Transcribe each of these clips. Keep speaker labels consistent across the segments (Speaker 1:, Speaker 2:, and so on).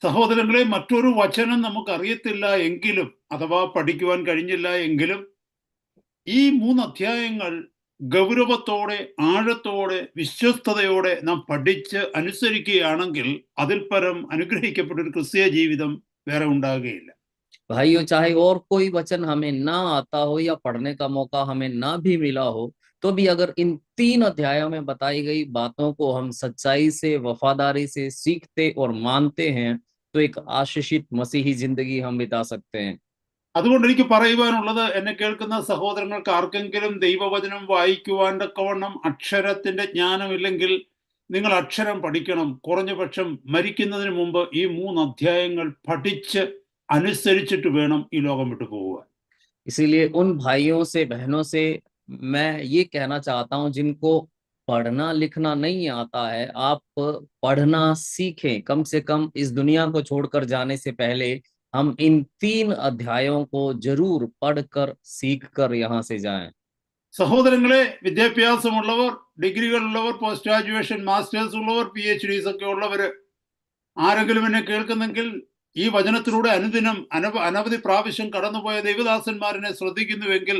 Speaker 1: സഹോദരങ്ങളെ, മറ്റൊരു വചനം നമുക്കറിയത്തില്ല എങ്കിലും അഥവാ പഠിക്കുവാൻ കഴിഞ്ഞില്ല എങ്കിലും ഈ 3 അധ്യായങ്ങൾ ഗൗരവത്തോടെ, ആഴത്തോടെ, വിശ്വസ്തയോടെ നാം പഠിച്ച് അനുസരിക്കുകയാണെങ്കിൽ അതിൽ പരം അനുഗ്രഹിക്കപ്പെട്ട ഒരു ക്രിസ്തീയ ജീവിതം വേറെ ഉണ്ടാകുകയില്ല.
Speaker 2: भाइयों, चाहे और कोई वचन हमें ना आता हो या पढ़ने का मौका हमें ना भी मिला हो, तो भी अगर इन 3 अध्यायों में बताई गई बातों को हम सच्चाई से, वफादारी से सीखते और मानते हैं, तो एक आशीषित मसीही जिंदगी हम बिता सकते हैं।
Speaker 1: അതുകൊണ്ട് എനിക്ക് പറയുവാനുള്ളത്, എന്നെ കേൾക്കുന്ന സഹോദരങ്ങൾക്ക് ആർക്കെങ്കിലും ദൈവവചനം വായിക്കുവാൻ തക്കവണ്ണം അക്ഷരത്തിന്റെ ജ്ഞാനമില്ലെങ്കിൽ നിങ്ങൾ അക്ഷരം പഠിക്കണം. കുറഞ്ഞ പക്ഷം മരിക്കുന്നതിന് മുമ്പ് ഈ 3 അധ്യായങ്ങൾ പഠിച്ച് അനുസരിച്ചിട്ട് വേണം ഈ ലോകം വിട്ടു പോവുക.
Speaker 2: इसीलिए उन भाइयों से, बहनों से मैं ये कहना चाहता हूं, जिनको पढ़ना लिखना नहीं आता है, आप पढ़ना सीखें। कम से कम इस दुनिया को छोड़कर जाने से पहले हम इन 3 अध्यायों को जरूर पढ़कर सीख कर यहाँ से जाएं।
Speaker 1: സഹോദരങ്ങളെ, വിദ്യാഭ്യാസമുള്ളവർ, ഡിഗ്രികളുള്ളവർ, പോസ്റ്റ് ഗ്രാജുവേഷൻ, മാസ്റ്റേഴ്സ് ഉള്ളവർ, PhDs ഒക്കെ ഉള്ളവർ ആരെങ്കിലും എന്നെ കേൾക്കുന്നെങ്കിൽ ഈ വചനത്തിലൂടെ അനുദിനം അനവധി പ്രാവശ്യം കടന്നുപോയ ദൈവദാസന്മാരെ ശ്രദ്ധിക്കുന്നുവെങ്കിൽ,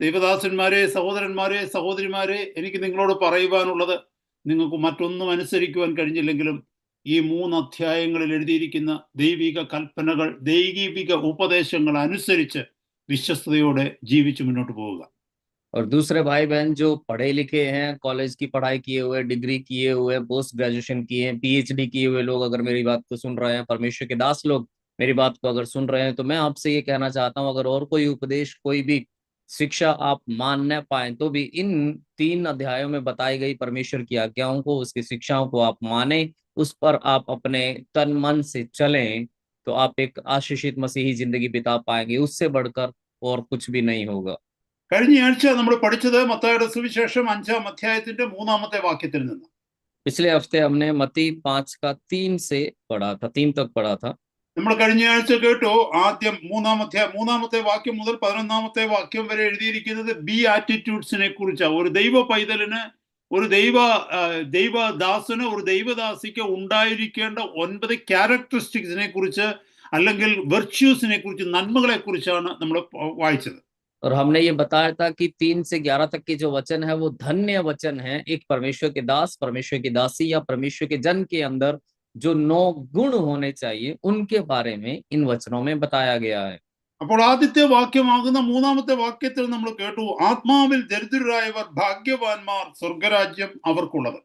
Speaker 1: ദൈവദാസന്മാരെ, സഹോദരന്മാരെ, സഹോദരിമാരെ, എനിക്ക് നിങ്ങളോട് പറയുവാനുള്ളത്, നിങ്ങൾക്ക് മറ്റൊന്നും അനുസരിക്കുവാൻ കഴിഞ്ഞില്ലെങ്കിലും ഈ 3 അധ്യായങ്ങളിൽ എഴുതിയിരിക്കുന്ന ദൈവിക കൽപ്പനകൾ, ദൈവിക ഉപദേശങ്ങൾ അനുസരിച്ച് വിശ്വസ്തയോടെ ജീവിച്ച് മുന്നോട്ട് പോവുക.
Speaker 2: और दूसरे भाई बहन जो पढ़े लिखे हैं, कॉलेज की पढ़ाई किए हुए, डिग्री किए हुए, पोस्ट ग्रेजुएशन किए हैं, PhD किए हुए लोग अगर मेरी बात को सुन रहे हैं, परमेश्वर के दास लोग मेरी बात को अगर सुन रहे हैं, तो मैं आपसे ये कहना चाहता हूँ, अगर और कोई उपदेश, कोई भी शिक्षा आप मान न पाए, तो भी इन 3 अध्यायों में बताई गई परमेश्वर की आज्ञाओं को, उसकी शिक्षाओं को आप माने, उस पर आप अपने तन मन से चलें, तो आप एक आशीषित मसीही जिंदगी बिता पाएंगे। उससे बढ़कर और कुछ भी नहीं होगा।
Speaker 1: കഴിഞ്ഞ ആഴ്ച നമ്മൾ പഠിച്ചത് മത്തായിയുടെ സുവിശേഷം 5-ാം അധ്യായത്തിന്റെ 3-ാമത്തെ വാക്യത്തിൽ നിന്ന്.
Speaker 2: पिछले हफ्ते हमने मत्ती 5 का 3 से पढ़ा था, 3 तक पढ़ा था।
Speaker 1: നമ്മൾ കഴിഞ്ഞ ആഴ്ച കേട്ടു, ആദ്യം 3-ാമത്തെ വാക്യം മുതൽ 11-ാമത്തെ വാക്യം വരെ എഴുതിയിരിക്കുന്നത് ബി ആറ്റിറ്റ്യൂഡ്സിനെ കുറിച്ചാണ്. ഒരു ദൈവ പൈതലിന്, ഒരു ദൈവദാസന്, ഒരു ദൈവദാസിക്ക് ഉണ്ടായിരിക്കേണ്ട 9 ക്യാരക്ടറിസ്റ്റിക്സിനെ കുറിച്ച്, അല്ലെങ്കിൽ വെർച്യൂസിനെ കുറിച്ച്, നന്മകളെ കുറിച്ചാണ് നമ്മൾ വായിച്ചത്.
Speaker 2: और हमने ये बताया था कि 3 से 11 तक के जो वचन है वो धन्य वचन है। एक परमेश्वर के दास, परमेश्वर की दासी या परमेश्वर के जन के अंदर जो 9 गुण होने चाहिए, उनके बारे में इन वचनों में बताया गया है।
Speaker 1: അപ്പോൾ ആദ്യത്തെ വാക്യമാകുന്ന 3-ാമത്തെ വാക്യത്തിൽ നമ്മൾ കേട്ടു, ആത്മാവിൽ ദരിദ്രരായവർ ഭാഗ്യവാന്മാർ, സ്വർഗരാജ്യം അവർക്കുള്ളത്.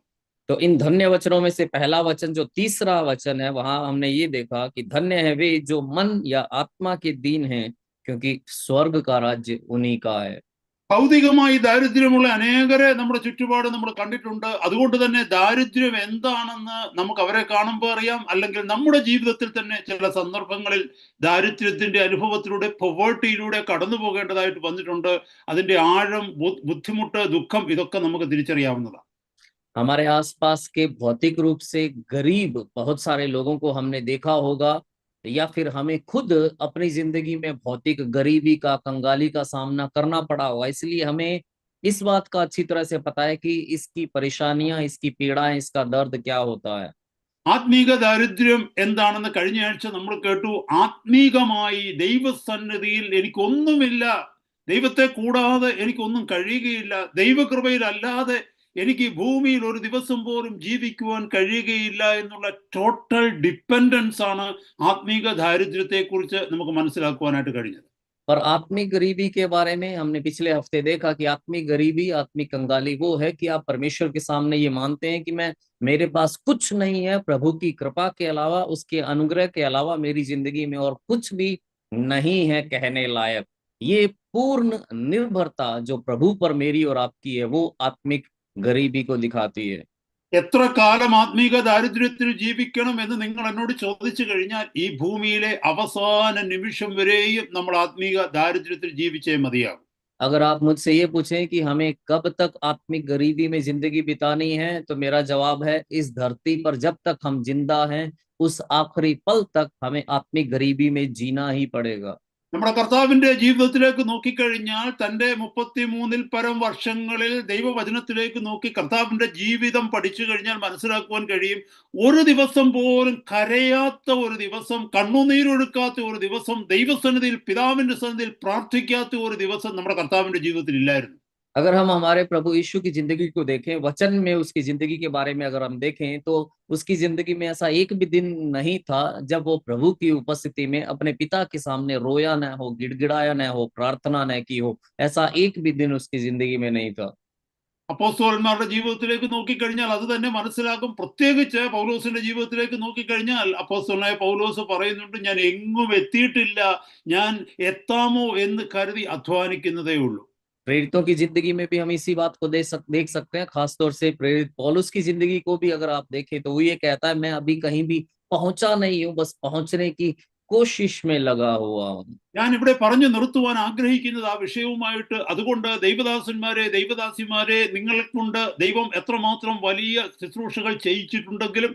Speaker 2: तो इन धन्य वचनों में से पहला वचन, जो तीसरा वचन है, वहां हमने ये देखा कि धन्य है वे जो मन या आत्मा के दीन हैं, क्योंकि स्वर्ग का राज्य उन्हीं का है।
Speaker 1: ഭൗതികമായി ദാരിദ്ര്യമുള്ള അനേകരെ നമ്മുടെ ചുറ്റുപാട് നമ്മൾ കണ്ടിട്ടുണ്ട്. അതുകൊണ്ട് തന്നെ ദാരിദ്ര്യം എന്താണെന്ന് നമുക്ക് അവരെ കാണുമ്പോൾ അറിയാം, അല്ലെങ്കിൽ നമ്മുടെ ജീവിതത്തിൽ തന്നെ ചില സന്ദർഭങ്ങളിൽ ദാരിദ്ര്യത്തിന്റെ അനുഭവത്തിലൂടെ, പൊവേർട്ടിയിലൂടെ കടന്നു പോകേണ്ടതായിട്ട് വന്നിട്ടുണ്ട്. അതിന്റെ ആഴം, ബുദ്ധിമുട്ട്, ദുഃഖം ഇതൊക്കെ നമുക്ക് തിരിച്ചറിയാവുന്നതാണ്.
Speaker 2: हमारे आसपास के भौतिक रूप से गरीब बहुत सारे लोगों को हमने देखा होगा, या फिर हमें खुद अपनी जिंदगी में भौतिक गरीबी का, कंगाली का सामना करना पड़ा होगा। इसलिए हमें इस बात का अच्छी तरह से पता है कि इसकी परेशानियां, इसकी पीड़ाएं, इसका दर्द क्या होता है।
Speaker 1: ആത്മീക ദാരിദ്ര്യം എന്താണെന്ന് കഴിഞ്ഞ ആഴ്ച നമ്മൾ കേട്ടു. ആത്മീകമായി ദൈവസന്നിധിയിൽ എനിക്കൊന്നുമില്ല, ദൈവത്തെ കൂടാതെ എനിക്കൊന്നും കഴിയുകയില്ല, ദൈവകൃപയിലല്ലാതെ എനിക്ക് ഭൂമിയിൽ ഒരു ദിവസം പോലും ജീവിക്കുവാൻ കഴിയുകയില്ല എന്നുള്ള ടോട്ടൽ ഡിപ്പെൻഡൻസ് ആണ് ആത്മീക ദാരിദ്ര്യത്തെക്കുറിച്ച് നമുക്ക് മനസ്സിലാക്കുവാനായിട്ട് കഴിഞ്ഞത്.
Speaker 2: और आत्मिक गरीबी के बारे में हमने पिछले हफ्ते देखा कि आत्मिक गरीबी, आत्मिक कंगाली वो है कि आप परमेश्वर के सामने ये मानते हैं कि मेरे पास कुछ नहीं है, प्रभु की कृपा के अलावा, उसके अनुग्रह के अलावा मेरी जिंदगी में और कुछ भी नहीं है कहने लायक। ये पूर्ण निर्भरता जो प्रभु पर मेरी और आपकी है, वो आत्मिक गरीबी को दिखाती है।
Speaker 1: എത്ര കാലം ആത്മീക ദാരിദ്ര്യത്തിൽ ജീവിക്കണം എന്ന് നിങ്ങൾ എന്നോട് ചോദിച്ചു കഴിഞ്ഞാൽ, ഈ ഭൂമിയിലെ അവസാന നിമിഷം വരെയും നമ്മൾ ആത്മീക ദാരിദ്ര്യത്തിൽ ജീവിച്ചേ മതിയാകും.
Speaker 2: अगर आप मुझसे ये पूछें कि हमें कब तक आत्मिक गरीबी में जिंदगी बितानी है, तो मेरा जवाब है, इस धरती पर जब तक हम जिंदा हैं, उस आखिरी पल तक हमें आत्मिक गरीबी में जीना ही पड़ेगा।
Speaker 1: നമ്മുടെ കർത്താവിന്റെ ജീവിതത്തിലേക്ക് നോക്കിക്കഴിഞ്ഞാൽ തന്റെ 33 പരം വർഷങ്ങളിൽ ദൈവവചനത്തിലേക്ക് നോക്കി കർത്താവിന്റെ ജീവിതം പഠിച്ചു കഴിഞ്ഞാൽ മനസ്സിലാക്കുവാൻ കഴിയും, ഒരു ദിവസം പോലും കരയാത്ത ഒരു ദിവസം, കണ്ണുനീരൊഴുക്കാത്ത ഒരു ദിവസം, ദൈവസന്നിധിയിൽ പിതാവിന്റെ സന്നിധിയിൽ പ്രാർത്ഥിക്കാത്ത ഒരു ദിവസം നമ്മുടെ കർത്താവിന്റെ ജീവിതത്തിൽ ഇല്ലായിരുന്നു.
Speaker 2: अगर हम हमारे प्रभु यीशु की जिंदगी को देखें, वचन में उसकी जिंदगी के बारे में अगर हम देखें, तो उसकी जिंदगी में ऐसा एक भी दिन नहीं था जब वो प्रभु की उपस्थिति में अपने पिता के सामने रोया न हो, गिड़गिड़ाया न हो, प्रार्थना न की हो। ऐसा एक भी दिन उसकी जिंदगी में नहीं था।
Speaker 1: അപ്പോസ്തലന്മാരുടെ ജീവിതത്തിലേക്ക് നോക്കിക്കഴിഞ്ഞാൽ അത് തന്നെ മനസ്സിലാക്കും. പ്രത്യേകിച്ച് പൗലോസിന്റെ ജീവിതത്തിലേക്ക് നോക്കിക്കഴിഞ്ഞാൽ അപ്പോസ്തലനായ പൗലോസ് പറയുന്നുണ്ട്, ഞാൻ എങ്ങും എത്തിയിട്ടില്ല, ഞാൻ എത്താമോ എന്ന് കരുതി അധ്വാനിക്കുന്നതേ ഉള്ളൂ.
Speaker 2: प्रेरितों की जिंदगी में भी हम इसी बात को देख सकते हैं। खासतौर से प्रेरित पौलुस की जिंदगी को भी अगर आप देखें तो वो ये कहता है, मैं अभी कहीं भी पहुंचा नहीं हूँ, बस पहुंचने की कोशिश में लगा हुआ हूँ।
Speaker 1: ഞാൻ ഇവിടെ പറഞ്ഞു നിർത്തുവാൻ ആഗ്രഹിക്കുന്നത് ആ വിഷയവുമായിട്ട്. അതുകൊണ്ട് ദൈവദാസന്മാരെ, ദൈവദാസിമാരെ, നിങ്ങളെ കൊണ്ട് ദൈവം എത്രമാത്രം വലിയ ശുശ്രൂഷകൾ ചെയ്യിച്ചിട്ടുണ്ടെങ്കിലും,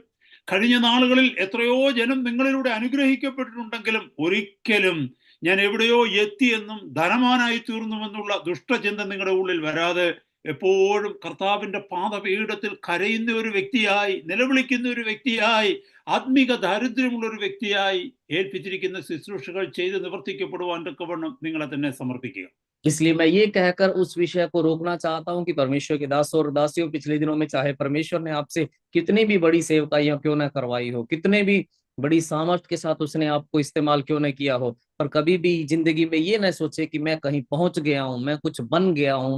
Speaker 1: കഴിഞ്ഞ നാളുകളിൽ എത്രയോ ജനം നിങ്ങളിലൂടെ അനുഗ്രഹിക്കപ്പെട്ടിട്ടുണ്ടെങ്കിലും, ഒരിക്കലും ഞാൻ എവിടെയോ എത്തിയെന്നും ധനവാനായി തീർന്നുവെന്നുള്ള ദുഷ്ടചിന്ത നിങ്ങളുടെ ഉള്ളിൽ വരാതെ, എപ്പോഴും കർത്താവിന്റെ പാദപീഠത്തിൽ കരയുന്ന ഒരു വ്യക്തിയായി, നിലവിളിക്കുന്ന ഒരു വ്യക്തിയായി, ആത്മീക ദാരിദ്ര്യമുള്ള ഒരു വ്യക്തിയായി ഏൽപ്പിച്ചിരിക്കുന്ന ശുശ്രൂഷകൾ ചെയ്ത് നിവർത്തിക്കപ്പെടുവാൻ തക്കവണ്ണം നിങ്ങളെ തന്നെ സമർപ്പിക്കുക.
Speaker 2: इसलिए मैं ये कहकर उस विषय को रोकना चाहता हूं कि परमेश्वर के दास और दासियों, पिछले दिनों में चाहे परमेश्वर ने आपसे कितनी भी बड़ी सेवकाइयां क्यों न करवाई हो, कितने भी बड़ी सामर्थ के साथ उसने आपको इस्तेमाल क्यों न किया हो, पर कभी भी जिंदगी में ये न सोचे कि मैं कहीं पहुंच गया हूं, मैं कुछ बन गया हूं,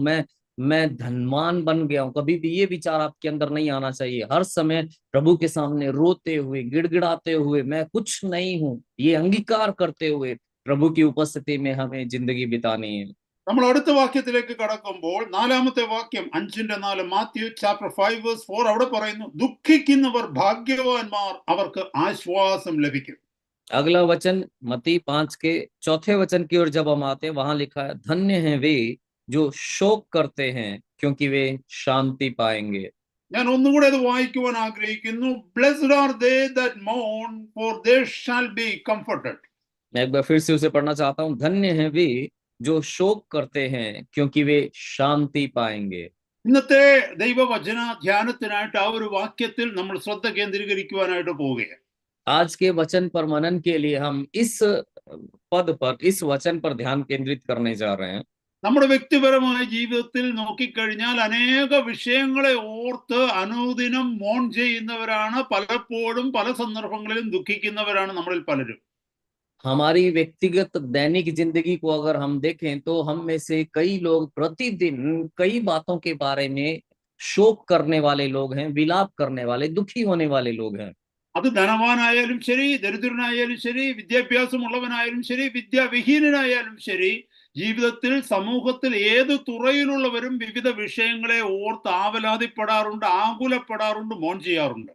Speaker 2: मैं धनवान बन गया हूं। कभी भी ये विचार आपके अंदर नहीं आना चाहिए। हर समय प्रभु के सामने रोते हुए, गिड़गिड़ाते हुए, मैं कुछ नहीं हूं, ये अंगीकार करते हुए प्रभु की उपस्थिति में हमें जिंदगी बितानी है।
Speaker 1: നമ്മൾ അടുത്ത വാക്യത്തിലേക്ക് കടക്കുമ്പോൾ 4-ാമത്തെ വാക്യം 5:4 മാത്യു ചാപ്റ്റർ 5:4 അവിടെ പറയുന്നു, ദുഃഖിക്കുന്നവർ ഭാഗ്യവാന്മാർ, അവർക്ക് ആശ്വാസം ലഭിക്കും.
Speaker 2: अगला वचन मत्ती 5 के चौथे वचन की ओर जब हम आते हैं, वहां लिखा है, धन्य हैं वे जो शोक करते हैं, क्योंकि वे शांति पाएंगे।
Speaker 1: ഞാൻ ഒന്നുകൂടെ അത് വായിക്കുവാൻ ആഗ്രഹിക്കുന്നു. ബ്ലെസ്ഡ് ആർ ദേ ദാറ്റ് മോൺ, for they shall be comforted.
Speaker 2: मैं एक बार फिर से उसे पढ़ना चाहता हूँ, धन्य हैं वे जो शोक करते हैं, क्योंकि वे शांति पाएंगे।
Speaker 1: ഇന്നത്തെ ദൈവവചന ധ്യാനത്തിനായിട്ട് ആ ഒരു വാക്യത്തിൽ നമ്മൾ ശ്രദ്ധ കേന്ദ്രീകരിക്കുവാനായിട്ട് പോവുകയാണ്.
Speaker 2: आज के वचन पर मनन के लिए हम इस पद पर, इस वचन पर ध्यान केंद्रित करने जा रहे हैं।
Speaker 1: നമ്മുടെ വ്യക്തിപരമായ ജീവിതത്തിൽ നോക്കിക്കഴിഞ്ഞാൽ അനേക വിഷയങ്ങളെ ഓർത്ത് അനുദിനം മോൺ ചെയ്യുന്നവരാണ്, പലപ്പോഴും പല സന്ദർഭങ്ങളിലും ദുഃഖിക്കുന്നവരാണ് നമ്മളിൽ പലരും.
Speaker 2: हमारी व्यक्तिगत दैनिक जिंदगी को अगर हम देखें तो हम में से कई लोग प्रतिदिन कई बातों के बारे में शोक करने वाले लोग हैं, विलाप करने वाले, दुखी होने वाले लोग हैं।
Speaker 1: അത് ധനവാനായാലും ശരി, ദരിദ്രനായാലും ശരി, വിദ്യാഭ്യാസമുള്ളവനായാലും ശരി, വിദ്യാവിഹീനനായാലും ശരി, ജീവിതത്തിൽ സമൂഹത്തിൽ ഏത് തുറയിലുള്ളവരും വിവിധ വിഷയങ്ങളെ ഓർത്ത് ആവലാതിപ്പെടാറുണ്ട്, ആകുലപ്പെടാറുണ്ട്, മോൻ ചെയ്യാറുണ്ട്.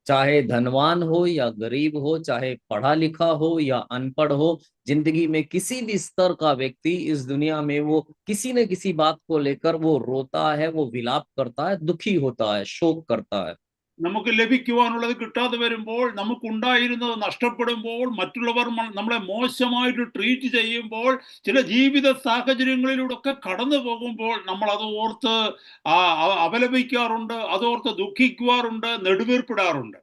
Speaker 2: चाहे धनवान हो या गरीब हो, चाहे पढ़ा लिखा हो या अनपढ़ हो, जिंदगी में किसी भी स्तर का व्यक्ति इस दुनिया में वो किसी न किसी बात को लेकर वो रोता है, वो विलाप करता है, दुखी होता है, शोक करता है।
Speaker 1: നമുക്ക് ലഭിക്കുവാനുള്ളത് കിട്ടാതെ വരുമ്പോൾ, നമുക്കുണ്ടായിരുന്നത് നഷ്ടപ്പെടുമ്പോൾ, മറ്റുള്ളവർ നമ്മളെ മോശമായിട്ട് ട്രീറ്റ് ചെയ്യുമ്പോൾ, ചില ജീവിത സാഹചര്യങ്ങളിലൂടെ കടന്നു പോകുമ്പോൾ നമ്മൾ അത് ഓർത്ത് അപലപിക്കാറുണ്ട്, അതോർത്ത് ദുഃഖിക്കുവാറുണ്ട്, നെടുവീർപ്പിടാറുണ്ട്.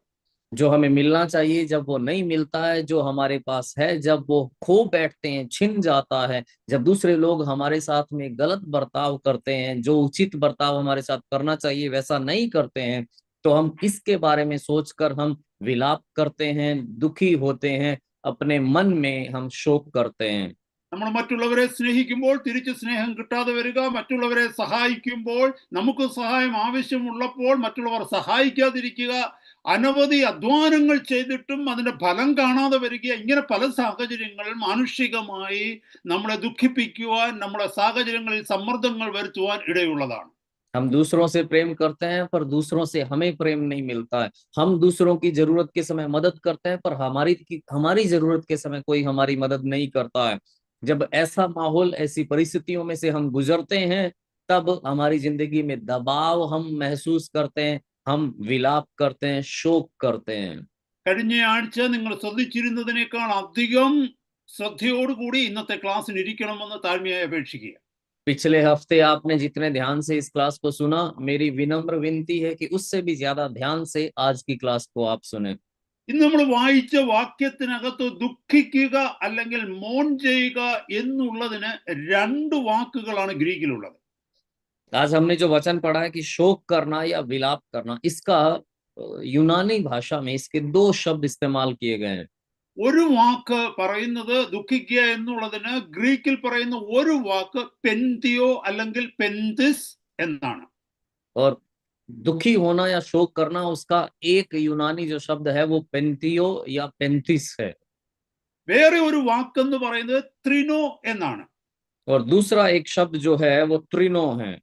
Speaker 2: जो हमें मिलना चाहिए जब वो नहीं मिलता है, जो हमारे पास है जब वो खो बैठते हैं, छिन जाता है, जब दूसरे लोग हमारे साथ में गलत बर्ताव करते हैं, जो उचित बर्ताव हमारे साथ करना चाहिए वैसा नहीं करते हैं, तो हम किसके बारे में सोचकर हम विलाप करते हैं, दुखी होते हैं, अपने मन में हम शोक करते हैं।
Speaker 1: നമ്മൾ മറ്റുള്ളവരെ സ്നേഹിക്കുമ്പോൾ തിരിച്ച് സ്നേഹം കിട്ടാതെ വരിക, മറ്റുള്ളവരെ സഹായിക്കുമ്പോൾ നമുക്ക് സഹായം ആവശ്യമുള്ളപ്പോൾ മറ്റുള്ളവർ സഹായിക്കാതിരിക്കുക, അനവധി അധ്വാനങ്ങൾ ചെയ്തിട്ടും അതിന്റെ ഫലം കാണാതെ വരിക, ഇങ്ങനെ പല സാഹചര്യങ്ങളിൽ മാനുഷികമായി നമ്മളെ ദുഃഖിപ്പിക്കുവാൻ, നമ്മളെ സാഹചര്യങ്ങളിൽ സമ്മർദ്ദങ്ങൾ വരുത്തുവാൻ ഇടയുള്ളതാണ്.
Speaker 2: हम दूसरों से प्रेम करते हैं पर दूसरों से हमें प्रेम नहीं मिलता है। हम दूसरों की जरूरत के समय मदद करते हैं पर हमारी जरूरत के समय कोई हमारी मदद नहीं करता है। जब ऐसा माहौल, ऐसी परिस्थितियों में से हम गुजरते हैं, तब हमारी जिंदगी में दबाव हम महसूस करते हैं, हम विलाप करते हैं, शोक करते हैं।
Speaker 1: കഴിഞ്ഞ ആഴ്ച നിങ്ങൾ ശ്രദ്ധിച്ചിരുന്നതിനേക്കാൾ അധികം ശ്രദ്ധയോടുകൂടി ഇന്നത്തെ ക്ലാസ്സിന് ഇരിക്കണമെന്ന് താഴ്മയായി അപേക്ഷിക്കുക.
Speaker 2: पिछले हफ्ते आपने जितने ध्यान से इस क्लास को सुना, मेरी विनम्र विनती है कि उससे भी ज्यादा ध्यान से आज की क्लास को आप सुने।
Speaker 1: ഇന്ന് നമ്മൾ വായിച്ച വാക്യത്തിനകത്ത് ദുഃഖിക്കുക അല്ലെങ്കിൽ മോൺ ചെയ്യുക എന്നുള്ളതിന് 2 വാക്കുകളാണ് ഗ്രീക്കിലുള്ളത്.
Speaker 2: आज हमने जो वचन पढ़ा है कि शोक करना या विलाप करना, इसका यूनानी भाषा में इसके 2 शब्द इस्तेमाल किए गए हैं।
Speaker 1: ഒരു വാക്ക് പറയുന്നത് ദുഃഖിക്കുക എന്നുള്ളതിന് ഗ്രീക്കിൽ പറയുന്ന ഒരു വാക്ക് പെന്തിയോ അല്ലെങ്കിൽ പെന്തിസ് എന്നാണ്.
Speaker 2: और दुखी होना या शोक करना, उसका एक यूनानी जो शब्द है वो पेंथियो या पेंथिस है।
Speaker 1: വേറെ ഒരു വാക്കെന്ന് പറയുന്നത് ത്രിനോ എന്നാണ്.
Speaker 2: और दूसरा एक शब्द जो है वो त्रिनो है।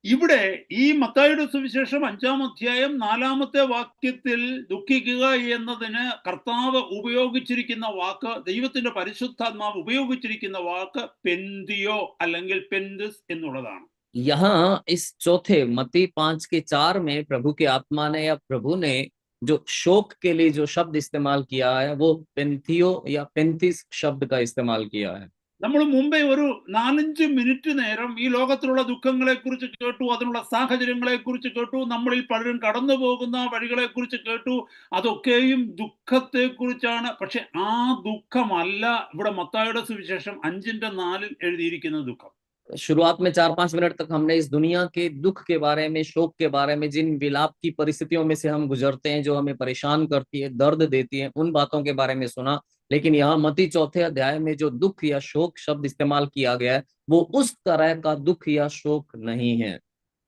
Speaker 1: ഇവിടെ ഈ മത്തായിയുടെ സുവിശേഷം 5-ാം അധ്യായം 4-ാമത്തെ വാക്യത്തിൽ ദുഃഖിക്കുക എന്നതിന് കർത്താവ് ഉപയോഗിച്ചിരിക്കുന്ന വാക്ക്, ദൈവത്തിന്റെ പരിശുദ്ധാത്മാവ് ഉപയോഗിച്ചിരിക്കുന്ന വാക്ക് പെന്തിയോ അല്ലെങ്കിൽ പെന്തിസ് എന്നുള്ളതാണ്.
Speaker 2: यहाँ इस चौथे मत्ती 5:4 में प्रभु के आत्मा ने या प्रभु ने जो शोक के लिए जो शब्द इस्तेमाल किया है वो पेंथियो या पेंथिस शब्द का इस्तेमाल किया है।
Speaker 1: നമ്മൾ മുമ്പേ ഒരു 4-5 മിനിറ്റ് നേരം ഈ ലോകത്തിലുള്ള ദുഃഖങ്ങളെ കുറിച്ച് കേട്ടു, അതിനുള്ള സാഹചര്യങ്ങളെ കുറിച്ച് കേട്ടു, നമ്മളിൽ പലരും കടന്നു പോകുന്ന വഴികളെ കുറിച്ച് കേട്ടു. അതൊക്കെയും ദുഃഖത്തെ കുറിച്ചാണ്. പക്ഷെ ആ ദുഃഖമല്ല ഇവിടെ മത്തായിയുടെ സുവിശേഷം 5:4 എഴുതിയിരിക്കുന്ന ദുഃഖം.
Speaker 2: शुरुआत में 4-5 मिनट तक हमने इस दुनिया के दुख के बारे में, शोक के बारे में, जिन विलाप की परिस्थितियों में से हम गुजरते हैं, जो हमें परेशान करती है, दर्द देती है, उन बातों के बारे में सुना। लेकिन यहाँ मत्ती 4थे अध्याय में जो दुख या शोक शब्द इस्तेमाल किया गया है वो उस तरह का दुख या शोक नहीं है।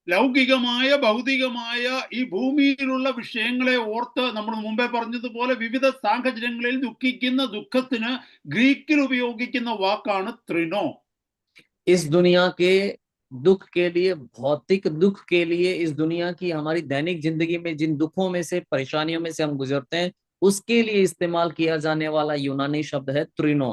Speaker 1: ലൗകികമായ ഭൗതികമായ ഈ ഭൂമിയിലുള്ള വിഷയങ്ങളെ ഓർത്ത് നമ്മൾ മുമ്പേ പറഞ്ഞതുപോലെ വിവിധ സാഹചര്യങ്ങളിൽ ദുഃഖിക്കുന്ന ദുഃഖത്തിന് ഗ്രീക്കിൽ ഉപയോഗിക്കുന്ന വാക്കാണ് ത്രിനോ.
Speaker 2: इस दुनिया के दुख के लिए, भौतिक दुख के लिए, इस दुनिया की हमारी दैनिक जिंदगी में जिन दुखों में से, परेशानियों में से हम गुजरते हैं, उसके लिए इस्तेमाल किया जाने वाला यूनानी शब्द है त्रिनो।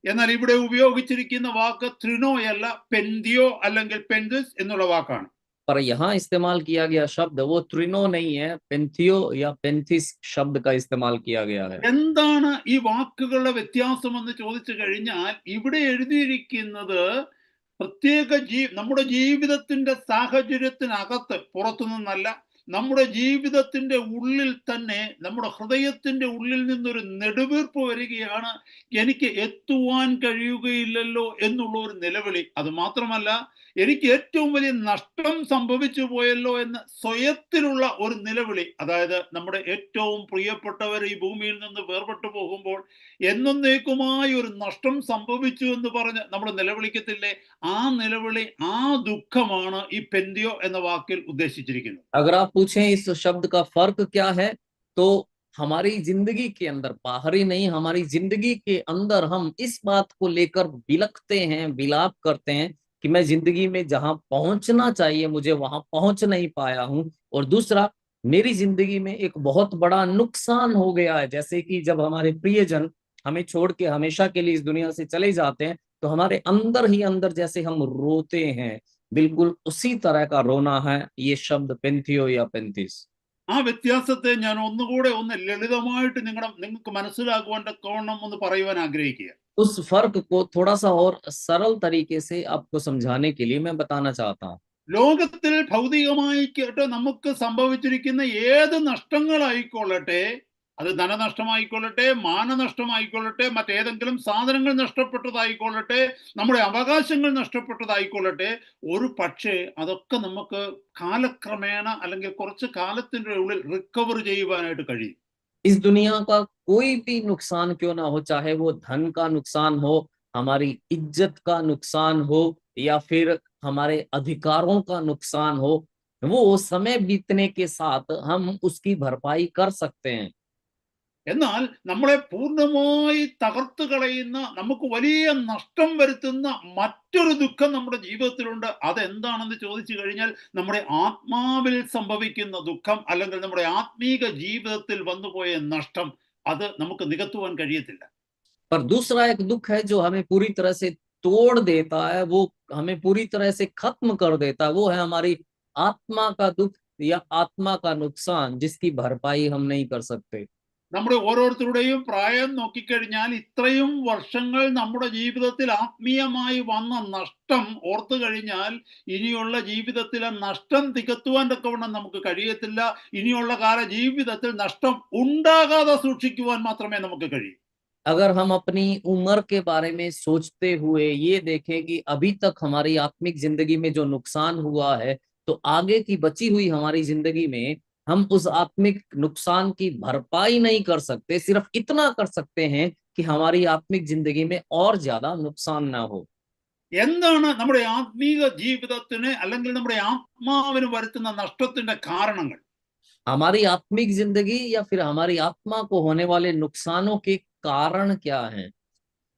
Speaker 1: എന്നാൽ ഇവിടെ ഉപയോഗിച്ചിരിക്കുന്ന വാക്ക് ത്രിനോയല്ല, പെന്തിയോ അല്ലെങ്കിൽ പെന്തിസ് എന്നുള്ള വാക്കാണ്.
Speaker 2: पर यहाँ इस्तेमाल किया गया शब्द वो त्रिनो नहीं है, पेंथियो या पेंथिस शब्द का इस्तेमाल किया गया है।
Speaker 1: എന്താണ് ഈ വാക്കുകളുടെ വ്യത്യാസം എന്ന് ചോദിച്ചു കഴിഞ്ഞാൽ, ഇവിടെ എഴുതിയിരിക്കുന്നത് പ്രത്യേക നമ്മുടെ ജീവിതത്തിന്റെ സാഹചര്യത്തിനകത്ത്, പുറത്തുനിന്നല്ല, നമ്മുടെ ജീവിതത്തിന്റെ ഉള്ളിൽ തന്നെ, നമ്മുടെ ഹൃദയത്തിന്റെ ഉള്ളിൽ നിന്നൊരു നെടുവീർപ്പ് വരികയാണ്, എനിക്ക് എത്തുവാൻ കഴിയുകയില്ലല്ലോ എന്നുള്ള ഒരു നിലവിളി. അത് മാത്രമല്ല, എനിക്ക് ഏറ്റവും വലിയ നഷ്ടം സംഭവിച്ചു പോയല്ലോ എന്ന് സ്വയത്തിലുള്ള ഒരു നിലവിളി. അതായത് നമ്മുടെ ഏറ്റവും പ്രിയപ്പെട്ടവർ ഈ ഭൂമിയിൽ നിന്ന് വേർപെട്ടു പോകുമ്പോൾ എന്നേക്കുമായി ഒരു നഷ്ടം സംഭവിച്ചു എന്ന് പറഞ്ഞ് നമ്മൾ നിലവിളിക്കത്തില്ലേ? ആ നിലവിളി, ആ ദുഃഖമാണ് ഈ പെന്തിയോ എന്ന വാക്കിൽ ഉദ്ദേശിച്ചിരിക്കുന്നത്.
Speaker 2: अगर आप पूछें इस शब्द का फर्क क्या है, तो हमारी जिंदगी के अंदर, बाहरी नहीं, हमारी जिंदगी के अंदर हम इस बात को लेकर बिलखते हैं, विलाप करते हैं कि मैं जिंदगी में जहां पहुंचना चाहिए मुझे वहां पहुंच नहीं पाया हूं। और दूसरा, मेरी जिंदगी में एक बहुत बड़ा नुकसान हो गया है। जैसे कि जब हमारे प्रियजन हमें छोड़ के हमेशा के लिए इस दुनिया से चले जाते हैं, तो हमारे अंदर ही अंदर जैसे हम रोते हैं, बिल्कुल उसी तरह का रोना है ये शब्द पेंथियो या पेंथिस।
Speaker 1: ആ വ്യത്യാസത്തെ ഞാൻ ഒന്നുകൂടെ ലളിതമായിട്ട് നിങ്ങൾക്ക് മനസ്സിലാക്കുവാൻ തക്കവണ്ണം ഒന്ന് പറയുവാൻ ആഗ്രഹിക്കുക.
Speaker 2: उस फर्क को थोड़ा सा और सरल तरीके से आपको समझाने के लिए मैं बताना चाहता हूँ।
Speaker 1: ലോകത്തിൽ ഭൗതികമായി കേട്ട് നമുക്ക് സംഭവിച്ചിരിക്കുന്ന ഏത് നഷ്ടങ്ങളായിക്കൊള്ളട്ടെ, അത് ധനനഷ്ടമായിക്കൊള്ളട്ടെ, മാനനഷ്ടമായിക്കൊള്ളട്ടെ, മറ്റേതെങ്കിലും സാധനങ്ങൾ നഷ്ടപ്പെട്ടതായിക്കൊള്ളട്ടെ, നമ്മുടെ അവകാശങ്ങൾ നഷ്ടപ്പെട്ടതായിക്കൊള്ളട്ടെ, ഒരു പക്ഷേ അതൊക്കെ നമുക്ക് കാലക്രമേണ അല്ലെങ്കിൽ കുറച്ച് കാലത്തിന്റെ ഉള്ളിൽ റിക്കവർ ചെയ്യുവാനായിട്ട് കഴിയും.
Speaker 2: इस दुनिया का कोई भी नुकसान क्यों ना हो, चाहे वो धन का नुकसान हो, हमारी इज्जत का नुकसान हो, या फिर हमारे अधिकारों का नुकसान हो, वो समय बीतने के साथ हम उसकी भरपाई कर सकते हैं।
Speaker 1: എന്നാൽ നമ്മളെ പൂർണ്ണമായി തകർത്ത് കളയുന്ന, നമുക്ക് വലിയ നഷ്ടം വരുത്തുന്ന മറ്റൊരു ദുഃഖം നമ്മുടെ ജീവിതത്തിലുണ്ട്. അതെന്താണെന്ന് ചോദിച്ചു കഴിഞ്ഞാൽ, നമ്മുടെ ആത്മാവിൽ സംഭവിക്കുന്ന ദുഃഖം, അല്ലെങ്കിൽ നമ്മുടെ ആത്മീക ജീവിതത്തിൽ വന്നുപോയ നഷ്ടം, അത് നമുക്ക് നികത്തുവാൻ കഴിയത്തില്ല.
Speaker 2: पर दूसरा एक दुख है जो हमें पूरी तरह से तोड़ देता है, वो हमें पूरी तरह से खत्म कर देता है, वो है हमारी आत्मा का दुख या आत्मा का नुकसान, जिसकी भरपाई हम नहीं कर सकते।
Speaker 1: നമ്മുടെ ഓരോരുത്തരുടെയും പ്രായം നോക്കിക്കഴിഞ്ഞാൽ ഇത്രയും വർഷങ്ങൾ നമ്മുടെ ജീവിതത്തിൽ ആത്മീയമായി വന്ന നഷ്ടം ഓർത്തു കഴിഞ്ഞാൽ ഇനിയുള്ള ജീവിതത്തിലെ നഷ്ടം തികത്തുവാൻ തക്കവണ്ണം നമുക്ക് കഴിയത്തില്ല. ഇനിയുള്ള കാല ജീവിതത്തിൽ നഷ്ടം ഉണ്ടാകാതെ സൂക്ഷിക്കുവാൻ മാത്രമേ നമുക്ക് കഴിയൂ.
Speaker 2: अगर हम अपनी उम्र के बारे में सोचते हुए ये देखें कि अभी तक हमारी आत्मिक जिंदगी में जो नुकसान हुआ है, तो आगे की बची हुई हमारी जिंदगी में हम उस आत्मिक नुकसान की भरपाई नहीं कर सकते, सिर्फ इतना कर सकते हैं कि हमारी आत्मिक जिंदगी में और ज्यादा नुकसान ना हो।
Speaker 1: എന്താണ് നമ്മുടെ ആത്മീക ജീവിതത്തിന് അല്ലെങ്കിൽ നമ്മുടെ ആത്മാവിന് വരുത്തുന്ന നഷ്ടത്തിന്റെ കാരണങ്ങൾ?
Speaker 2: हमारी आत्मिक जिंदगी या फिर हमारी आत्मा को होने वाले नुकसानों के कारण क्या हैं?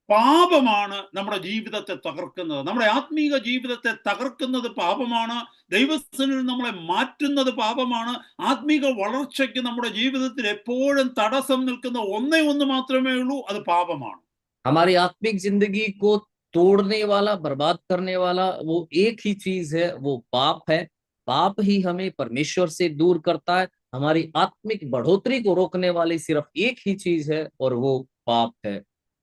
Speaker 1: പാപമാണ് നമ്മുടെ ജീവിതത്തെ തകർക്കുന്നത്. നമ്മുടെ ആത്മീക ജീവിതത്തെ തകർക്കുന്നത് പാപമാണ്. ദൈവസന്നിധിയിൽ നമ്മളെ മാറ്റുന്നത് പാപമാണ്. ആത്മീക വളർച്ചയ്ക്ക് നമ്മുടെ ജീവിതത്തിൽ എപ്പോഴും തടസ്സം നിൽക്കുന്ന ഒന്നേ ഒന്ന് മാത്രമേ ഉള്ളൂ, അത് പാപമാണ്.
Speaker 2: हमारी आत्मिक जिंदगी को तोड़ने वाला, बर्बाद करने वाला वो एक ही चीज है, वो पाप है। पाप ही हमें परमेश्वर से दूर करता है। हमारी आत्मिक बढ़ोतरी को रोकने वाली सिर्फ एक ही चीज है और वो पाप है।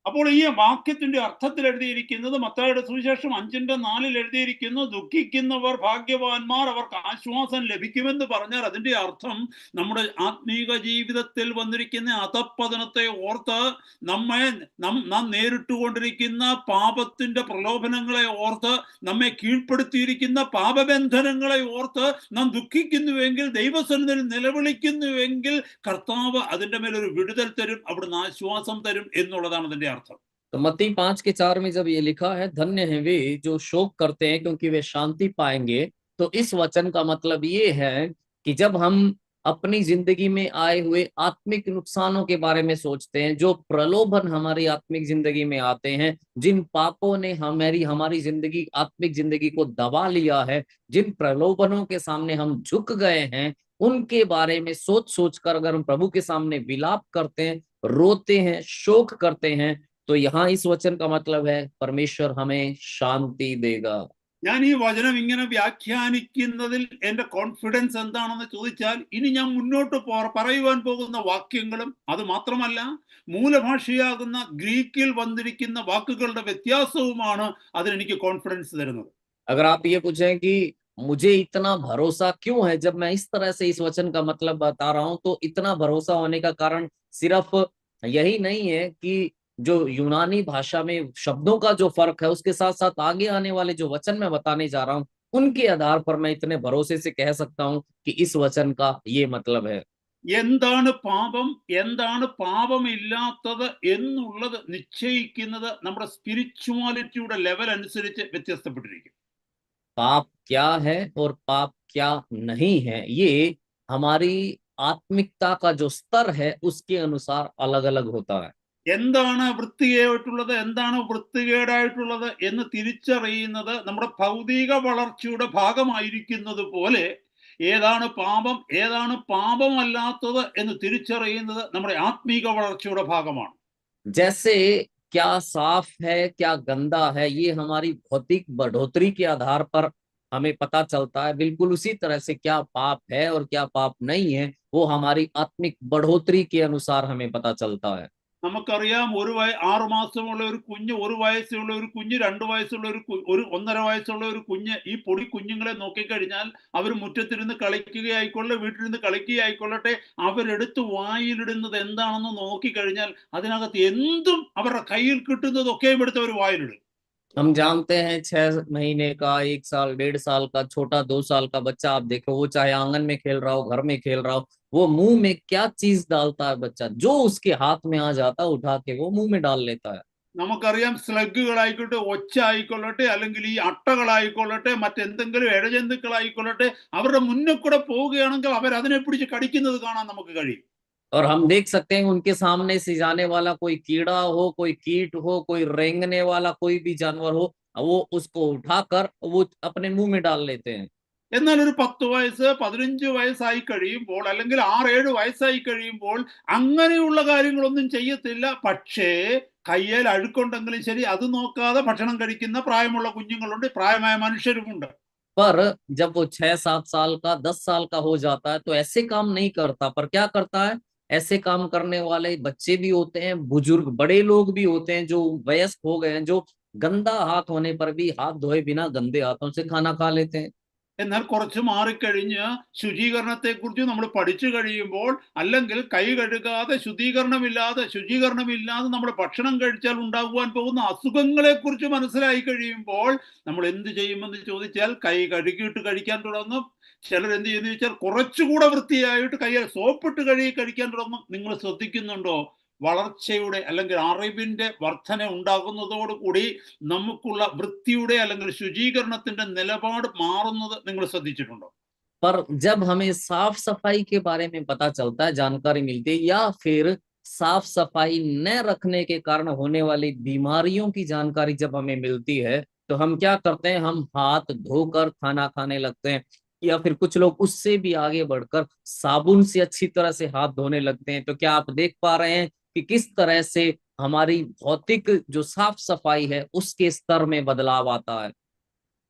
Speaker 1: അപ്പോൾ ഈ വാക്യത്തിന്റെ അർത്ഥത്തിൽ എഴുതിയിരിക്കുന്നത് മത്തായിയുടെ സുവിശേഷം 5:4 എഴുതിയിരിക്കുന്നു, ദുഃഖിക്കുന്നവർ ഭാഗ്യവാന്മാർ, അവർക്ക് ആശ്വാസം ലഭിക്കുമെന്ന് പറഞ്ഞാൽ അതിന്റെ അർത്ഥം നമ്മുടെ ആത്മീക ജീവിതത്തിൽ വന്നിരിക്കുന്ന അധപ്പതനത്തെ ഓർത്ത് നാം നേരിട്ടുകൊണ്ടിരിക്കുന്ന പാപത്തിന്റെ പ്രലോഭനങ്ങളെ ഓർത്ത് നമ്മെ കീഴ്പ്പെടുത്തിയിരിക്കുന്ന പാപബന്ധനങ്ങളെ ഓർത്ത് നാം ദുഃഖിക്കുന്നുവെങ്കിൽ, ദൈവസന്നിധിയിൽ നിലവിളിക്കുന്നുവെങ്കിൽ കർത്താവ് അതിന്റെ മേലൊരു വിടുതൽ തരും, അവിടുന്ന് ആശ്വാസം തരും എന്നുള്ളതാണ് അതിന്റെ അർത്ഥം.
Speaker 2: तो मत्ती 5:4 में जब ये लिखा है, धन्य है वे जो शोक करते हैं क्योंकि वे शांति पाएंगे, तो इस वचन का मतलब ये है कि जब हम अपनी जिंदगी में आए हुए आत्मिक नुकसानों के बारे में सोचते हैं, जो प्रलोभन हमारी आत्मिक जिंदगी में आते हैं, जिन पापों ने हमारी जिंदगी, आत्मिक जिंदगी को दबा लिया है, जिन प्रलोभनों के सामने हम झुक गए हैं, उनके बारे में सोच सोच कर अगर हम प्रभु के सामने विलाप करते हैं, रोते हैं, शोक करते हैं, तो यहाँ इस वचन का मतलब है परमेश्वर हमें शांति देगा।
Speaker 1: ഞാൻ ഈ വചനം ഇങ്ങനെ വ്യാഖ്യാനിക്കുന്നതിൽ എൻ്റെ കോൺഫിഡൻസ് എന്താണെന്ന് ചോദിച്ചാൽ, ഇനി ഞാൻ മുന്നോട്ട് പറയുവാൻ പോകുന്ന വാക്യങ്ങളും അത് മാത്രമല്ല മൂലഭാഷയാകുന്ന ഗ്രീക്കിൽ വന്നിരിക്കുന്ന വാക്കുകളുടെ വ്യത്യാസവുമാണ് അതിനെനിക്ക് കോൺഫിഡൻസ് തരുന്നത്.
Speaker 2: अगर आप ये पूछें कि मुझे इतना भरोसा क्यों है जब मैं इस तरह से इस वचन का मतलब बता रहा हूं, तो इतना भरोसा होने का कारण सिर्फ यही नहीं है कि जो यूनानी भाषा में शब्दों का जो फर्क है, उसके साथ साथ आगे आने वाले जो वचन मैं बताने जा रहा हूँ, उनके आधार पर मैं इतने भरोसे से कह सकता हूँ कि इस वचन का ये मतलब है।
Speaker 1: എന്താണ് പാപം, എന്താണ് പാപമില്ലാത്തത് എന്നുള്ളത് നിശ്ചയിക്കുന്നത് നമ്മുടെ സ്പിരിച്വാലിറ്റിയുടെ ലെവൽ അനുസരിച്ച് വ്യത്യസ്തപ്പെട്ടിരിക്കും.
Speaker 2: पाप क्या है और पाप क्या नहीं है, ये हमारी आत्मिकता का जो स्तर है उसके अनुसार अलग अलग होता है।
Speaker 1: എന്താണ് വൃത്തികേടായിട്ടുള്ളത്, എന്താണ് വൃത്തികേടായിട്ടുള്ളത് എന്ന് തിരിച്ചറിയുന്നത് നമ്മുടെ ഭൗതിക വളർച്ചയുടെ ഭാഗമായിരിക്കുന്നത് പോലെ, ഏതാണ് പാപം ഏതാണ് പാപമല്ലാത്തത് എന്ന് തിരിച്ചറിയുന്നത് നമ്മുടെ ആത്മീക വളർച്ചയുടെ ഭാഗമാണ്.
Speaker 2: जैसे क्या साफ है क्या गंदा है, ये हमारी भौतिक बढ़ोतरी के आधार पर हमें पता चलता है, बिल्कुल उसी तरह से क्या पाप है और क्या पाप नहीं है, वो हमारी आत्मिक बढ़ोतरी के अनुसार हमें पता चलता है।
Speaker 1: നമുക്കറിയാം, 6 മാസമുള്ള ഒരു കുഞ്ഞ്, 1 വയസ്സുള്ള ഒരു കുഞ്ഞ്, 2 വയസ്സുള്ള ഒരു 1.5 വയസ്സുള്ള ഒരു കുഞ്ഞ്, ഈ പൊടി കുഞ്ഞുങ്ങളെ നോക്കിക്കഴിഞ്ഞാൽ അവർ മുറ്റത്തിരുന്ന് കളിക്കുകയായിക്കൊള്ളെ, വീട്ടിലിരുന്ന് കളിക്കുകയായിക്കൊള്ളട്ടെ, അവരെടുത്ത് വായിലിടുന്നത് എന്താണെന്ന് നോക്കിക്കഴിഞ്ഞാൽ അതിനകത്ത് എന്തും അവരുടെ കയ്യിൽ കിട്ടുന്നതൊക്കെയും എടുത്ത് അവർ വായിലിടും.
Speaker 2: हम जानते हैं 6 महीने का, 1 साल, 1.5 साल का छोटा, 2 साल का बच्चा आप देखो, वो चाहे आंगन में खेल रहा हो, घर में खेल रहा हो, वो मुंह में क्या चीज डालता है बच्चा, जो उसके हाथ में आ जाता है उठा के वो मुंह में डाल लेता है।
Speaker 1: നമുക്കറിയാം, സ്ലഗുകളായിക്കോട്ടെ, ഒച്ച ആയിക്കൊള്ളട്ടെ, അല്ലെങ്കിൽ ഈ അട്ടകളായിക്കൊള്ളട്ടെ, മറ്റെന്തെങ്കിലും ഇഴജന്തുക്കളായിക്കൊള്ളട്ടെ, അവരുടെ മുന്നിൽ കൂടെ പോവുകയാണെങ്കിൽ അവർ അതിനെ പിടിച്ച് കടിക്കുന്നത് കാണാൻ നമുക്ക് കഴിയും.
Speaker 2: और हम देख सकते हैं उनके सामने से जाने वाला कोई कीड़ा हो, कोई कीट हो, कोई रेंगने वाला कोई भी जानवर हो, वो उसको उठाकर वो अपने मुंह में डाल लेते हैं।
Speaker 1: എന്നാൽ ഒരു 10 വയസ്സ് 15 വയസ്സായി കഴിയുമ്പോൾ, അല്ലെങ്കിൽ 6-7 വയസ്സായി കഴിയുമ്പോൾ അങ്ങനെയുള്ള കാര്യങ്ങളൊന്നും ചെയ്യത്തില്ല. പക്ഷേ കയ്യിൽ അഴുക്കുണ്ടെങ്കിലും ശരി, അത് നോക്കാതെ ഭക്ഷണം കഴിക്കുന്ന പ്രായമുള്ള കുഞ്ഞുങ്ങളുണ്ട്, പ്രായമായ മനുഷ്യരുമുണ്ട്.
Speaker 2: पर जब वो 6-7 साल का, 10 साल का हो जाता है तो ऐसे काम नहीं करता, पर क्या करता है, ऐसे काम करने वाले बच्चे भी होते हैं, बुजुर्ग बड़े लोग भी होते हैं जो वयस्क हो गए हैं, जो गंदा हाथ होने पर भी हाथ धोए बिना गंदे हाथों से खाना खा लेते हैं।
Speaker 1: എന്നാൽ കുറച്ച് മാറിക്കഴിഞ്ഞ് ശുചീകരണത്തെക്കുറിച്ച് നമ്മൾ പഠിച്ചു കഴിയുമ്പോൾ, അല്ലെങ്കിൽ കൈ കഴുകാതെ ശുചീകരണമില്ലാതെ നമ്മൾ ഭക്ഷണം കഴിച്ചാൽ ഉണ്ടാകുവാൻ പോകുന്ന അസുഖങ്ങളെക്കുറിച്ച് മനസ്സിലായി കഴിയുമ്പോൾ നമ്മൾ എന്ത് ചെയ്യുമെന്ന് ചോദിച്ചാൽ കൈ കഴുകിയിട്ട് കഴിക്കാൻ തുടങ്ങും. ചിലർ എന്ത് ചെയ്യുന്നു ചോദിച്ചാൽ കുറച്ചുകൂടെ വൃത്തിയായിട്ട് കൈ സോപ്പിട്ട് കഴുകി കഴിക്കാൻ തുടങ്ങും. നിങ്ങൾ ശ്രദ്ധിക്കുന്നുണ്ടോ? വളർച്ചയുടെ അല്ലെങ്കിൽ അറിവിന്റെ വർധന ഉണ്ടാകുന്നതോടുകൂടി നമുക്കുള്ള വൃത്തിയുടെ അല്ലെങ്കിൽ ശുചീകരണത്തിന്റെ നിലപാട് മാറുന്നത് നിങ്ങൾ ശ്രദ്ധിച്ചിട്ടുണ്ടോ?
Speaker 2: पर जब हमें साफ सफाई के बारे में पता चलता है, जानकारी मिलती है, या फिर साफ सफाई न रखने के कारण होने वाली बीमारियों की जानकारी जब हमें मिलती है, तो हम क्या करते हैं, हम हाथ धोकर खाना खाने लगते हैं, या फिर कुछ लोग उससे भी आगे बढ़कर साबुन से अच्छी तरह से हाथ धोने लगते हैं। तो क्या आप देख पा रहे हैं कि किस तरह से हमारी भौतिक जो साफ सफाई है उसके स्तर में बदलाव आता है।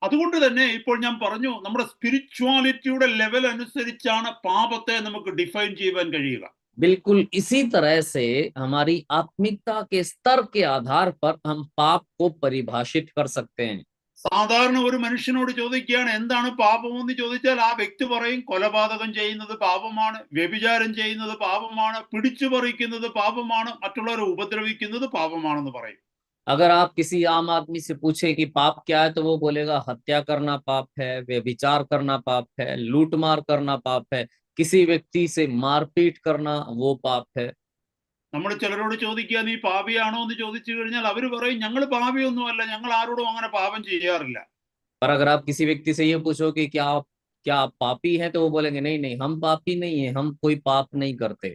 Speaker 1: അതുകൊണ്ട് തന്നെ ഇപ്പോൾ ഞാൻ പറഞ്ഞു, നമ്മുടെ സ്പിരിച്വാലിറ്റിയുടെ ലെവൽ അനുസരിച്ചാണ് പാപത്തെ നമുക്ക് ഡിഫൈൻ ചെയ്യുവാൻ കഴിയുക.
Speaker 2: बिल्कुल इसी तरह से हमारी आत्मिकता के स्तर के आधार पर हम पाप को परिभाषित कर सकते हैं।
Speaker 1: സാധാരണ ഒരു മനുഷ്യനോട് ചോദിക്കുകയാണ് എന്താണ് പാപമെന്ന് ചോദിച്ചാൽ ആ വ്യക്തി പറയും കൊലപാതകം ചെയ്യുന്നത് പാപമാണ്, വ്യഭിചാരം ചെയ്യുന്നത് പാപമാണ്, പിടിച്ചുപറിക്കുന്നത് പാപമാണ്, മറ്റുള്ളവരെ ഉപദ്രവിക്കുന്നത് പാപമാണെന്ന് പറയും.
Speaker 2: अगर आप किसी आम आदमी से पूछें कि पाप क्या है, तो वो बोलेगा हत्या करना पाप है, व्यभिचार करना पाप है, लूटमार करना पाप है, किसी व्यक्ति से मारपीट करना वो पाप है।
Speaker 1: നമ്മൾ ചിലരോട് ചോദിക്കുക നീ പാപിയാണോ എന്ന് ചോദിച്ചു കഴിഞ്ഞാൽ അവർ പറയും ഞങ്ങൾ പാപിയൊന്നുമല്ല, ഞങ്ങൾ ആരോടും അങ്ങനെ പാപം ചെയ്യാറില്ല.
Speaker 2: पर अगर आप किसी व्यक्ति से ये पूछो कि क्या आप पापी हैं, तो वो बोलेंगे नहीं नहीं, हम पापी नहीं है, हम कोई पाप नहीं करते।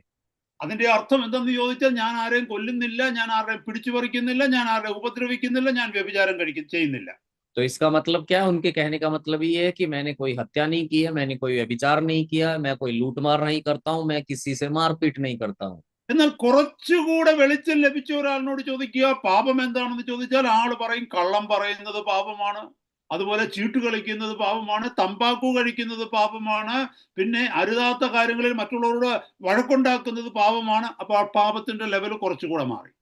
Speaker 1: അതിന്റെ അർത്ഥം എന്തെന്ന് ചോദിച്ചാൽ ഞാൻ ആരെയും കൊല്ലുന്നില്ല, ഞാൻ ആരെയും പിടിച്ചുപറിക്കുന്നില്ല, ഞാൻ ആരെയും ഉപദ്രവിക്കുന്നില്ല, ഞാൻ വ്യഭിചാരം ചെയ്യുന്നില്ല.
Speaker 2: तो इसका मतलब क्या है, उनके कहने का मतलब ये है कि मैंने कोई हत्या नहीं की है, मैंने कोई व्यभिचार नहीं किया है, मैं कोई लूटमार नहीं करता हूँ, मैं किसी से मारपीट नहीं करता हूँ।
Speaker 1: എന്നാൽ കുറച്ചുകൂടെ വെളിച്ചം ലഭിച്ച ഒരാളിനോട് ചോദിക്കുക പാപം എന്താണെന്ന് ചോദിച്ചാൽ ആള് പറയും കള്ളം പറയുന്നത് പാപമാണ്, അതുപോലെ ചീട്ട് കളിക്കുന്നത് പാപമാണ്, തമ്പാക്കു കഴിക്കുന്നത് പാപമാണ്, പിന്നെ അരുതാത്ത കാര്യങ്ങളിൽ മറ്റുള്ളവരോട് വഴക്കുണ്ടാക്കുന്നത് പാപമാണ്. അപ്പൊ ആ പാപത്തിന്റെ ലെവൽ കുറച്ചുകൂടെ മാറി.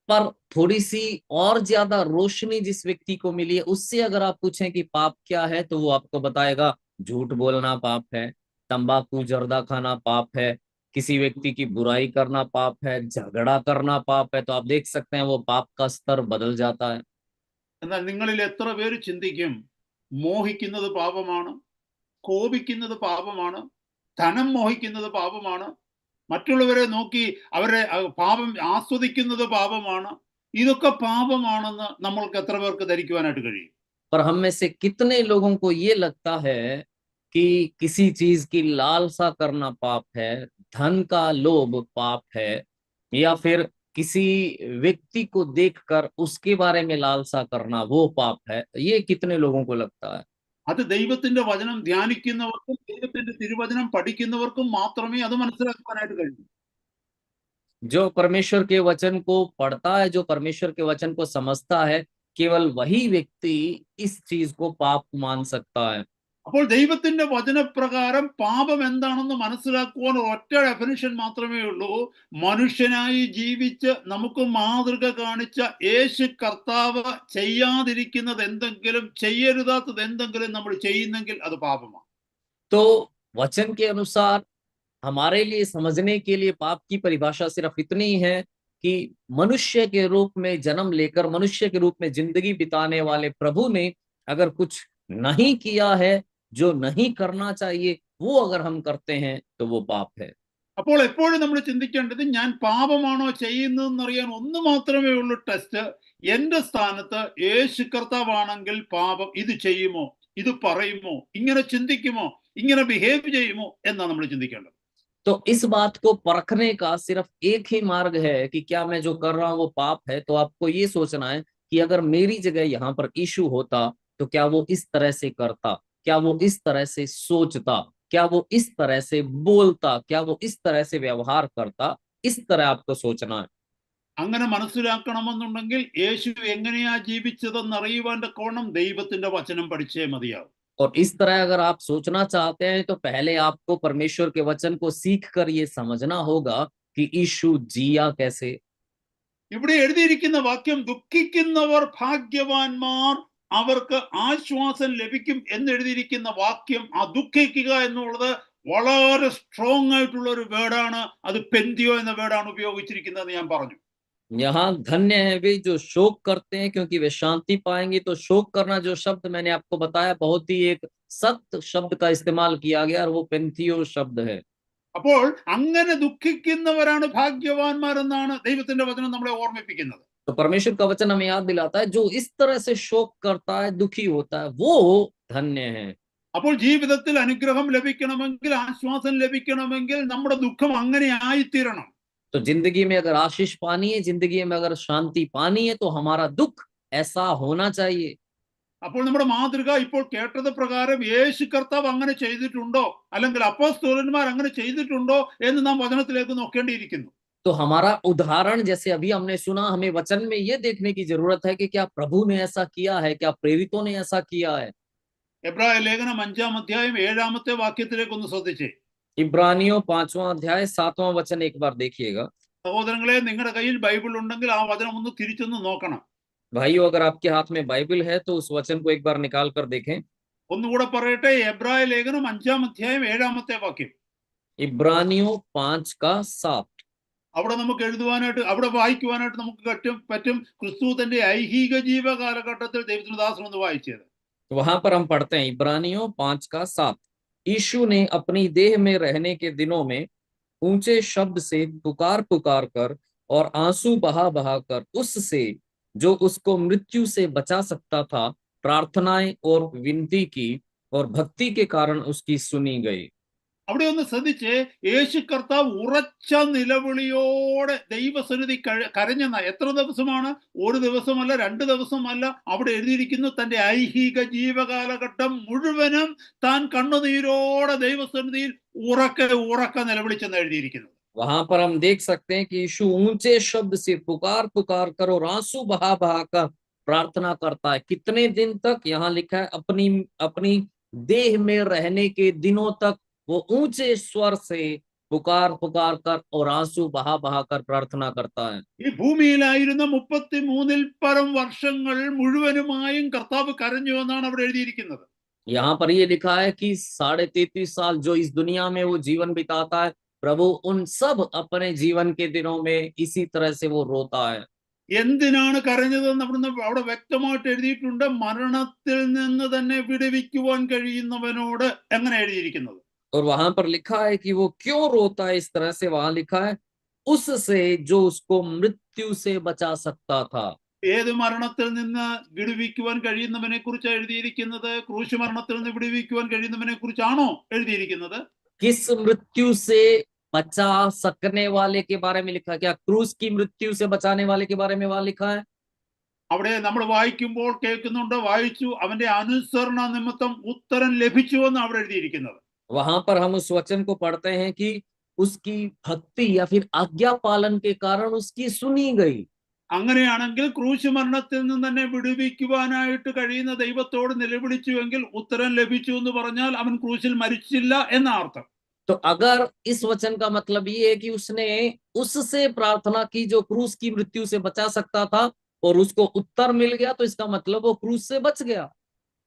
Speaker 2: पर थोड़ी सी और ज्यादा रोशनी जिस व्यक्ति को मिली है, उससे अगर आप पूछें कि पाप क्या है, तो वो आपको बताएगा झूठ बोलना पाप है, तंबाकू जर्दा खाना पाप है, किसी व्यक्ति की बुराई करना पाप है, झगड़ा करना पाप है। तो आप देख सकते हैं वो पाप का स्तर बदल जाता है।
Speaker 1: എന്നാൽ നിങ്ങളിൽ എത്ര പേര് ചിന്തിക്കും മോഹിക്കുന്നത് പാപമാണ്, കോപിക്കുന്നത് പാപമാണ്, ധനം മോഹിക്കുന്നത് പാപമാണ്, മറ്റുള്ളവരെ നോക്കി അവരെ പാപം ആസ്വദിക്കുന്നത് പാപമാണ്, ഇതൊക്കെ പാപമാണെന്ന് നമ്മൾക്ക് എത്ര പേർക്ക് ധരിക്കുവാനായിട്ട് കഴിയും?
Speaker 2: पर हम में से कितने लोगों को ये लगता है कि किसी चीज की लालसा करना पाप है, धन का लोभ पाप है, या फिर किसी व्यक्ति को देखकर उसके बारे में लालसा करना वो पाप है? ये कितने लोगों को लगता है?
Speaker 1: അത് ദൈവത്തിന്റെ വചനം ധ്യാനിക്കുന്നവർക്കും ദൈവത്തിന്റെ തിരുവചനം പഠിക്കുന്നവർക്കും മാത്രമേ അത് മനസ്സിലാക്കുവാനായിട്ട് കഴിയൂ.
Speaker 2: जो परमेश्वर के वचन को पढ़ता है, जो परमेश्वर के वचन को समझता है, केवल वही व्यक्ति इस चीज को पाप मान सकता है।
Speaker 1: അപ്പോൾ ദൈവത്തിന്റെ വചനപ്രകാരം പാപം എന്താണെന്ന് മനസ്സിലാക്കുവാൻ ഒറ്റ ഡെഫിനിഷൻ മാത്രമേ ഉള്ളൂ. മനുഷ്യനായി ജീവിച്ച് നമുക്ക് മാതൃക കാണിച്ച യേശു കർത്താവ് ചെയ്യാതിരിക്കുന്നത് എന്തെങ്കിലും, ചെയ്യരുതാത്തത് എന്തെങ്കിലും നമ്മൾ ചെയ്യുന്നെങ്കിൽ അത് പാപമാണ്.
Speaker 2: तो वचन के अनुसार हमारे लिए समझने के लिए पाप की परिभाषा सिर्फ इतनी है कि मनुष्य के रूप में जन्म लेकर मनुष्य के रूप में जिंदगी बिताने वाले प्रभु ने अगर कुछ नहीं किया है, जो नहीं करना चाहिए, वो अगर हम करते हैं तो वो पाप है।
Speaker 1: അപ്പോൾ എപ്പോഴും നമ്മൾ ചിന്തിക്കേണ്ടത് ഞാൻ പാപമാണോ ചെയ്യുന്നതെന്ന് അറിയാൻ ഒന്ന് മാത്രമേ ഉള്ളൂ ടെസ്റ്റ്. എന്റെ സ്ഥാനത്ത് യേശു കർത്താവാണെങ്കിൽ പാപം ഇത് ചെയ്യുമോ, ഇത് പറയുമോ, ഇങ്ങനെ ചിന്തിക്കുമോ, ഇങ്ങനെ ബിഹേവ് ചെയ്യുമോ എന്നാണ് നമ്മൾ ചിന്തിക്കേണ്ടത്.
Speaker 2: तो इस बात को परखने का सिर्फ एक ही मार्ग है कि क्या मैं जो कर रहा हूं वो पाप है। तो आपको ये सोचना है कि अगर मेरी जगह यहाँ पर यीशु होता तो क्या वो इस तरह से करता, क्या वो इस तरह से सोचता, क्या वो इस तरह से बोलता, क्या वो इस तरह से व्यवहार करता। इस तरह आपको सोचना है।
Speaker 1: അങ്ങനെ മനസ്സിലാക്കണമെന്നുണ്ടെങ്കിൽ യേശു എങ്ങനെയാ ജീവിച്ചതെന്ന് അറിയുവാൻ തക്കവണ്ണം ദൈവത്തിന്റെ വചനം പഠിച്ചേ മതിയാവും.
Speaker 2: और इस तरह अगर आप सोचना चाहते हैं तो पहले आपको परमेश्वर के वचन को सीख कर ये समझना होगा कि कि यीशु जिया कैसे।
Speaker 1: ഇവിടെ എഴുതിയിരിക്കുന്ന വാക്യം ദുഃഖിക്കുന്നവർ ഭാഗ്യവാന്മാർ അവർക്ക് ആശ്വാസം ലഭിക്കും എന്നെഴുതിയിരിക്കുന്ന വാക്യം, ആ ദുഃഖിക്കുക എന്നുള്ളത് വളരെ സ്ട്രോങ് ആയിട്ടുള്ള ഒരു വേർഡാണ്. അത് പെന്തിയോ എന്ന വേർഡാണ് ഉപയോഗിച്ചിരിക്കുന്നത് ഞാൻ പറഞ്ഞു.
Speaker 2: यहाँ धन्य है वे जो शोक करते हैं क्योंकि वे शांति पाएंगे। तो शोक करना जो शब्द मैंने आपको बताया, बहुत ही एक सख्त शब्द का इस्तेमाल किया गया और वो पेंथियो शब्द है।
Speaker 1: അപ്പോൾ അങ്ങനെ ദുഃഖിക്കുന്നവരാണ് ഭാഗ്യവാന്മാരെന്നാണ് ദൈവത്തിന്റെ വചനം നമ്മളെ ഓർമ്മിപ്പിക്കുന്നത്.
Speaker 2: तो परमेश्वर का वचन हमें याद दिलाता है, जो इस तरह से शोक करता है, दुखी होता है, वो धन्य है।
Speaker 1: അപ്പോൾ ജീവിതത്തിൽ അനുഗ്രഹം ലഭിക്കണമെങ്കിൽ, ആശ്വാസം ലഭിക്കണമെങ്കിൽ നമ്മുടെ ദുഃഖം അങ്ങനെ ആയിത്തീരണം.
Speaker 2: तो जिंदगी में अगर आशीष पानी है, जिंदगी में अगर शांति पानी है, तो हमारा दुख ऐसा होना चाहिए।
Speaker 1: അപ്പോൾ നമ്മുടെ മാതൃക ഇപ്പോൾ കേട്ടത് പ്രകാരം യേശു കർത്താവ് അങ്ങനെ ചെയ്തിട്ടുണ്ടോ, അല്ലെങ്കിൽ അപ്പോസ്തലന്മാർ അങ്ങനെ ചെയ്തിട്ടുണ്ടോ എന്ന് നാം വചനത്തിലേക്ക് നോക്കേണ്ടിയിരിക്കുന്നു.
Speaker 2: तो हमारा उदाहरण जैसे अभी हमने सुना, हमें वचन में ये देखने की जरूरत है कि क्या प्रभु ने ऐसा किया है, क्या प्रेरितों ने ऐसा किया है।
Speaker 1: എബ്രായ ലേഖനം 5-ാം അധ്യായം 7-ാമത്തെ വാക്യത്തിലേക്ക് ഒന്ന് ശ്രദ്ധിച്ചേ.
Speaker 2: इब्रानियों 5वां अध्याय 7वां वचन एक बार देखिएगा।
Speaker 1: സഹോദരങ്ങളെ, നിങ്ങളുടെ കയ്യിൽ ബൈബിൾ ഉണ്ടെങ്കിൽ ആ വചനം ഒന്ന് തിരിച്ചൊന്ന് നോക്കണം.
Speaker 2: भाइयों, अगर आपके हाथ में बाइबल है तो उस वचन को एक बार निकाल कर देखें।
Speaker 1: ഒന്നുകൂടെ പറയട്ടെ, എബ്രായ ലേഖനം 5-ാം അധ്യായം 7-ാമത്തെ വാക്യം.
Speaker 2: इब्रानियों 5 का 7।
Speaker 1: അവിടെ നമുക്ക് എഴുതുവാനായിട്ട്, അവിടെ വായിക്കുവാനായിട്ട് നമുക്ക് പറ്റും. ക്രിസ്തു തന്റെ ഐഹിക ജീവ കാലഘട്ടത്തിൽ ദൈവത്തിന്റെ ദാസൻ ഒന്ന് വായിച്ചത്.
Speaker 2: वहां पर हम पढ़ते हैं इब्रानियों 5 का 7। यीशु ने अपनी देह में रहने के दिनों में ऊंचे शब्द से पुकार पुकार कर और आंसू बहा बहा कर उससे जो उसको मृत्यु से बचा सकता था प्रार्थनाएं और विनती की, और भक्ति के कारण उसकी सुनी गई।
Speaker 1: അവിടെ ഒന്ന് ശ്രദ്ധിച്ച്, യേശു കർത്താവ് ഉറച്ച നിലവിളിയോടെ ദൈവസന്നിധി കരഞ്ഞെന്ന. എത്ര ദിവസമാണ്? ഒരു ദിവസമല്ല, 2 ദിവസമല്ല. അവിടെ എഴുതിയിരിക്കുന്നു, തന്റെ ഐഹിക ജീവകാലഘട്ടം മുഴുവനും താൻ കണ്ണുനീരോടെ ദൈവസന്നിധിയിൽ ഉറക്കെ നിലവിളിച്ചെന്ന് എഴുതിയിരിക്കുന്നത്.
Speaker 2: वहां पर हम देख सकते हैं कि यीशु ऊंचे शब्द से पुकार पुकार कर और आंसू बहा बहा कर प्रार्थना करता है। कितने दिन तक? यहाँ लिखा है अपनी देह में रहने के दिनों तक वो ऊंचे स्वर से पुकार पुकार कर और आंसू बहा बहा कर प्रार्थना करता है।
Speaker 1: ഈ ഭൂമിയിലായിരുന്ന 33-ൽ പരം വർഷങ്ങൾ മുഴുവനുമായും കർത്താവ് കരഞ്ഞു എന്നാണ് അവിടെ എഴുതിയിരിക്കുന്നത്.
Speaker 2: यहाँ पर ये लिखा है कि 33.5 साल जो इस दुनिया में वो जीवन बिताता है, प्रभु उन सब अपने जीवन के दिनों में इसी तरह से वो रोता है।
Speaker 1: എന്തിനാണ് കരഞ്ഞതെന്ന് അവിടെ വ്യക്തമായിട്ട് എഴുതിയിട്ടുണ്ട്. മരണത്തിൽ നിന്ന് തന്നെ വിടുവിക്കുവാൻ കഴിയുന്നവനോട് എങ്ങനെ എഴുതിയിരിക്കുന്നത്.
Speaker 2: और वहां पर लिखा है कि वो क्यों रोता है इस तरह से। वहां लिखा है उससे जो उसको मृत्यु से बचा सकता था।
Speaker 1: ഏത് മരണത്തിൽ നിന്ന് വിടുവിക്കുവാൻ കഴിയുന്നവനെ കുറിച്ചാണ് എഴുതിയിരിക്കുന്നത്? ക്രൂശ് മരണത്തിൽ നിന്ന് വിടുവിക്കുവാൻ കഴിയുന്നവനെ കുറിച്ചാണോ എഴുതിയിരിക്കുന്നത്?
Speaker 2: किस मृत्यु से बचा सकने वाले के बारे में लिखा है? क्या क्रूस की मृत्यु से बचाने वाले के बारे में वहां लिखा है?
Speaker 1: അവിടെ നമ്മൾ വായിക്കുമ്പോൾ കേൾക്കുന്നുണ്ട്, വായിച്ചു, അവന്റെ അനുസരണ നിമിത്തം ഉത്തരം ലഭിച്ചു എന്ന് അവിടെ എഴുതിയിരിക്കുന്നത്.
Speaker 2: वहां पर हम उस वचन को पढ़ते हैं कि उसकी भक्ति या फिर आज्ञा पालन के कारण उसकी सुनी गई।
Speaker 1: അങ്ങനെയാണെങ്കിൽ ക്രൂശ് മരണത്തിൽ നിന്ന് തന്നെ വിടുവിക്കുവാനായിട്ട് കഴിയുന്ന ദൈവത്തോട് നിലവിളിച്ചുവെങ്കിൽ ഉത്തരം ലഭിച്ചു എന്ന് പറഞ്ഞാൽ അവൻ ക്രൂശിൽ മരിച്ചില്ല എന്ന അർത്ഥം.
Speaker 2: तो अगर इस वचन का मतलब ये है कि उसने उससे प्रार्थना की जो क्रूस की मृत्यु से बचा सकता था और उसको उत्तर मिल गया, तो इसका मतलब वो क्रूस से बच गया।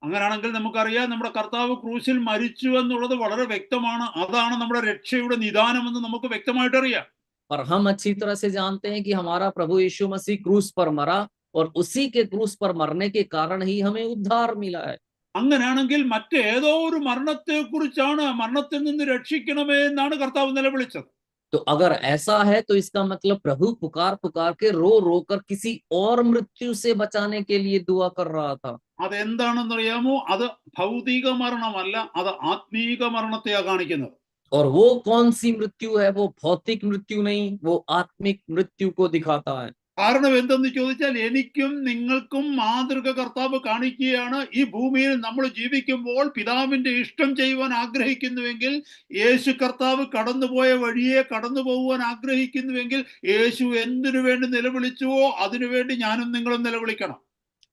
Speaker 1: അങ്ങനെയാണെങ്കിൽ നമുക്കറിയാം, നമ്മുടെ കർത്താവ് ക്രൂശിൽ മരിച്ചു എന്നുള്ളത് വളരെ വ്യക്തമാണ്. അതാണ് നമ്മുടെ രക്ഷയുടെ നിദാനമെന്ന് നമുക്ക് വ്യക്തമായിട്ട് അറിയാം.
Speaker 2: पर हम अच्छी तरह से जानते हैं कि हमारा प्रभु यीशु मसीह क्रूस पर मरा और उसी के क्रूस पर मरने के कारण ही हमें उद्धार मिला है।
Speaker 1: അങ്ങനെയാണെങ്കിൽ മറ്റേതോ ഒരു മരണത്തെ കുറിച്ചാണ്, മരണത്തിൽ നിന്ന് രക്ഷിക്കണമേ എന്നാണ് കർത്താവ് നിലവിളിച്ചത്.
Speaker 2: तो अगर ऐसा है तो इसका मतलब प्रभु पुकार पुकार के रो रो कर किसी और मृत्यु से बचाने के लिए दुआ कर रहा था।
Speaker 1: അതെന്താണെന്നറിയാമോ? അത് ഭൗതിക മരണമല്ല, അത് ആത്മീക മരണത്തെയാ കാണിക്കുന്നത്.
Speaker 2: और वो कौन सी मृत्यु है? वो भौतिक मृत्यु नहीं, वो आत्मिक मृत्यु को दिखाता है।
Speaker 1: കാരണം എന്തെന്ന് ചോദിച്ചാൽ, എനിക്കും നിങ്ങൾക്കും മാതൃക കർത്താവ് കാണിക്കുകയാണ്. ഈ ഭൂമിയിൽ നമ്മൾ ജീവിക്കുമ്പോൾ പിതാവിന്റെ ഇഷ്ടം ചെയ്യുവാൻ ആഗ്രഹിക്കുന്നുവെങ്കിൽ, യേശു കർത്താവ് കടന്നുപോയ വഴിയെ കടന്നു പോകുവാൻ ആഗ്രഹിക്കുന്നുവെങ്കിൽ, യേശു എന്തിനു വേണ്ടി നിലവിളിച്ചുവോ അതിനുവേണ്ടി ഞാനും നിങ്ങളും നിലവിളിക്കണം.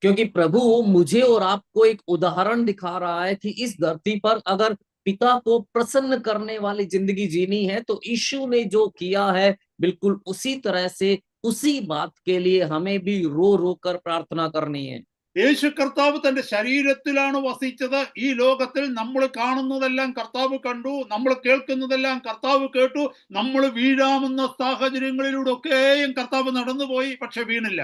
Speaker 2: क्योंकि प्रभु मुझे और आपको एक उदाहरण दिखा रहा है कि इस धरती पर अगर पिता को प्रसन्न करने वाली जिंदगी जीनी है, तो यीशु ने जो किया है बिल्कुल उसी तरह से, उसी बात के लिए हमें भी रो रो कर प्रार्थना करनी है।
Speaker 1: യേശു കർത്താവ് തന്റെ ശരീരത്തിലാണ് വസിച്ചത്. ഈ ലോകത്തിൽ നമ്മൾ കാണുന്നതെല്ലാം കർത്താവ് കണ്ടു, നമ്മൾ കേൾക്കുന്നതെല്ലാം കർത്താവ് കേട്ടു. നമ്മൾ വീഴാമെന്ന സാഹചര്യങ്ങളിലൂടെ ഒക്കെയും കർത്താവ് നടന്നുപോയി, പക്ഷെ വീണില്ല.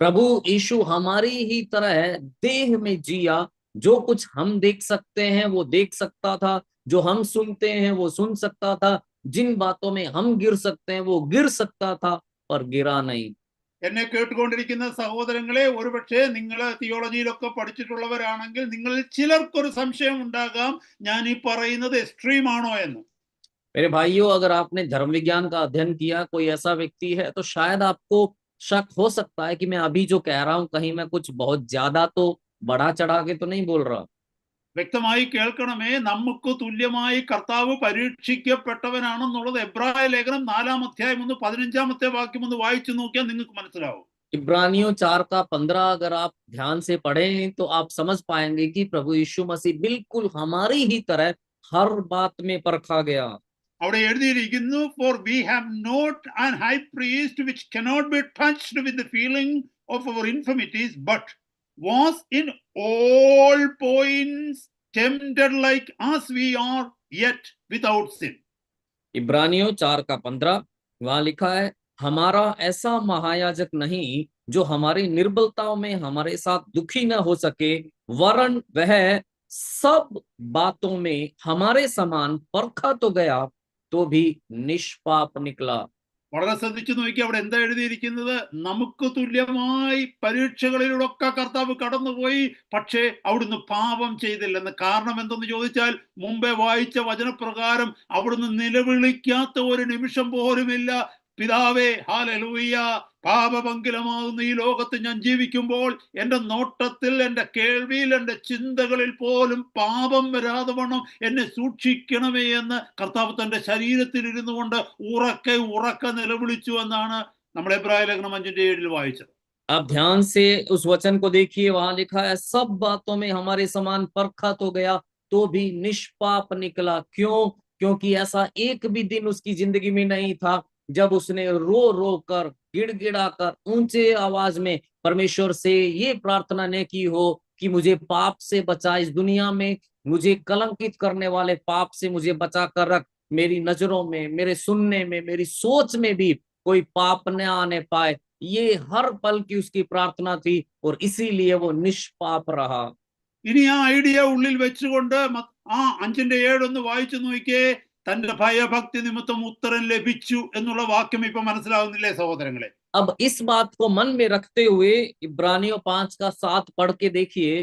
Speaker 2: प्रभु यीशु हमारी ही तरह देह में जिया, जो कुछ हम देख सकते हैं वो देख सकता था, जो हम सुनते हैं वो सुन सकता था, जिन बातों में हम गिर सकते हैं वो गिर सकता था, पर गिरा नहीं।
Speaker 1: എന്നെ കേട്ടുകൊണ്ടിരിക്കുന്ന സഹോദരങ്ങളെ, ഒരുപക്ഷെ നിങ്ങൾ തിയോളജിയിലൊക്കെ പഠിച്ചിട്ടുള്ളവരാണെങ്കിൽ നിങ്ങളിൽ ചിലർക്കൊരു സംശയം ഉണ്ടാകാം, ഞാൻ ഈ പറയുന്നത് എക്സ്ട്രീം ആണോ എന്ന്.
Speaker 2: मेरे भाइयों, अगर आपने धर्म विज्ञान का अध्ययन किया, कोई ऐसा व्यक्ति है, तो शायद आपको शक हो सकता है कि मैं अभी जो कह रहा हूं कहीं मैं कुछ बहुत ज्यादा तो बढ़ा चढ़ा के तो नहीं बोल रहा।
Speaker 1: വ്യക്തമായി കേൾക്കണമേ, നമുക്ക് തുല്യമായി കർത്താവ് പരീക്ഷിക്കപ്പെട്ടവനാണെന്നുള്ളത് എബ്രായ ലേഖനം 4-ാം അധ്യായം 15-ാമത്തെ വാക്യം ഒന്ന് വായിച്ചു നോക്കിയാൽ നിങ്ങൾക്ക് മനസ്സിലാവും.
Speaker 2: इब्रानियों 4:15 अगर आप ध्यान से पढ़ें तो आप समझ पाएंगे कि प्रभु यीशु मसीह बिल्कुल हमारी ही तरह हर बात में परखा गया।
Speaker 1: അവിടെ എഴുതിയിരിക്കുന്നു, for we have not an high priest which cannot be touched with the feeling of our infirmities, but was in all points tempted like as we are, yet without sin.
Speaker 2: इब्रानियों 4:15 वहां लिखा है, हमारा ऐसा महायाजक नहीं जो हमारी निर्बलताओं में हमारे साथ दुखी न हो सके, वरन वह सब बातों में हमारे समान परखा तो गया, तो भी निष्पाप निकला।
Speaker 1: വളരെ ശ്രദ്ധിച്ചു നോക്കി, അവിടെ എന്താ എഴുതിയിരിക്കുന്നത്? നമുക്ക് തുല്യമായി പരീക്ഷകളിലൂടെ കർത്താവ് കടന്നുപോയി, പക്ഷേ അവിടുന്ന് പാപം ചെയ്തില്ലെന്ന്. കാരണം എന്തെന്ന് ചോദിച്ചാൽ, മുമ്പേ വായിച്ച വചനപ്രകാരം അവിടുന്ന് നിലവിളിക്കാത്ത ഒരു നിമിഷം പോലുമില്ല. പിതാവേ, ഹല്ലേലൂയ, പാപപങ്കിലമാകുന്ന ഈ ലോകത്ത് ഞാൻ ജീവിക്കുമ്പോൾ എൻ്റെ നോട്ടത്തിൽ, എൻ്റെ കേൾവിയിൽ, എൻ്റെ ചിന്തകളിൽ പോലും പാപം വരാതെ വണ്ണം എന്നെ സൂക്ഷിക്കണമേ എന്ന് കർത്താവ് തന്റെ ശരീരത്തിൽ ഇരുന്നു കൊണ്ട് ഉറക്കെ നിലവിളിച്ചു എന്നാണ് നമ്മൾ എബ്രായ ലേഖനം 5:7 വായിച്ചത്.
Speaker 2: आप ध्यान से उस वचन को देखिए, वहां लिखा है, सब बातों में हमारे समान परखा तो गया, तो भी निष्पाप निकला। क्यों? क्योंकि ऐसा एक भी दिन उसकी जिंदगी में नहीं था जब उसने रो रो कर, गिड़गिड़ा कर, ऊंचे आवाज में परमेश्वर से ये प्रार्थना न की हो कि मुझे पाप से बचा, इस दुनिया में मुझे कलंकित करने वाले पाप से मुझे बचा कर रख, मेरी नजरों में, मेरे सुनने में, मेरी सोच में भी कोई पाप न आने पाए। ये हर पल की उसकी प्रार्थना थी और इसीलिए वो निष्पाप रहा।
Speaker 1: ഇനി ആ ഐഡിയ ഉള്ളിൽ വെച്ചുകൊണ്ട് ആ 5:7 ഒന്ന് വായിച്ചു നോക്കിയേ. തന്റെ ഭയഭക്തി നിമിത്തം ഉത്തരം ലഭിച്ചു എന്നുള്ള വാക്യം ഇപ്പൊ മനസ്സിലാവുന്നില്ലേ സഹോദരങ്ങളെ?
Speaker 2: अब इस बात को मन में रखते हुए इब्रानियों 5:7 पढ़ के देखिए,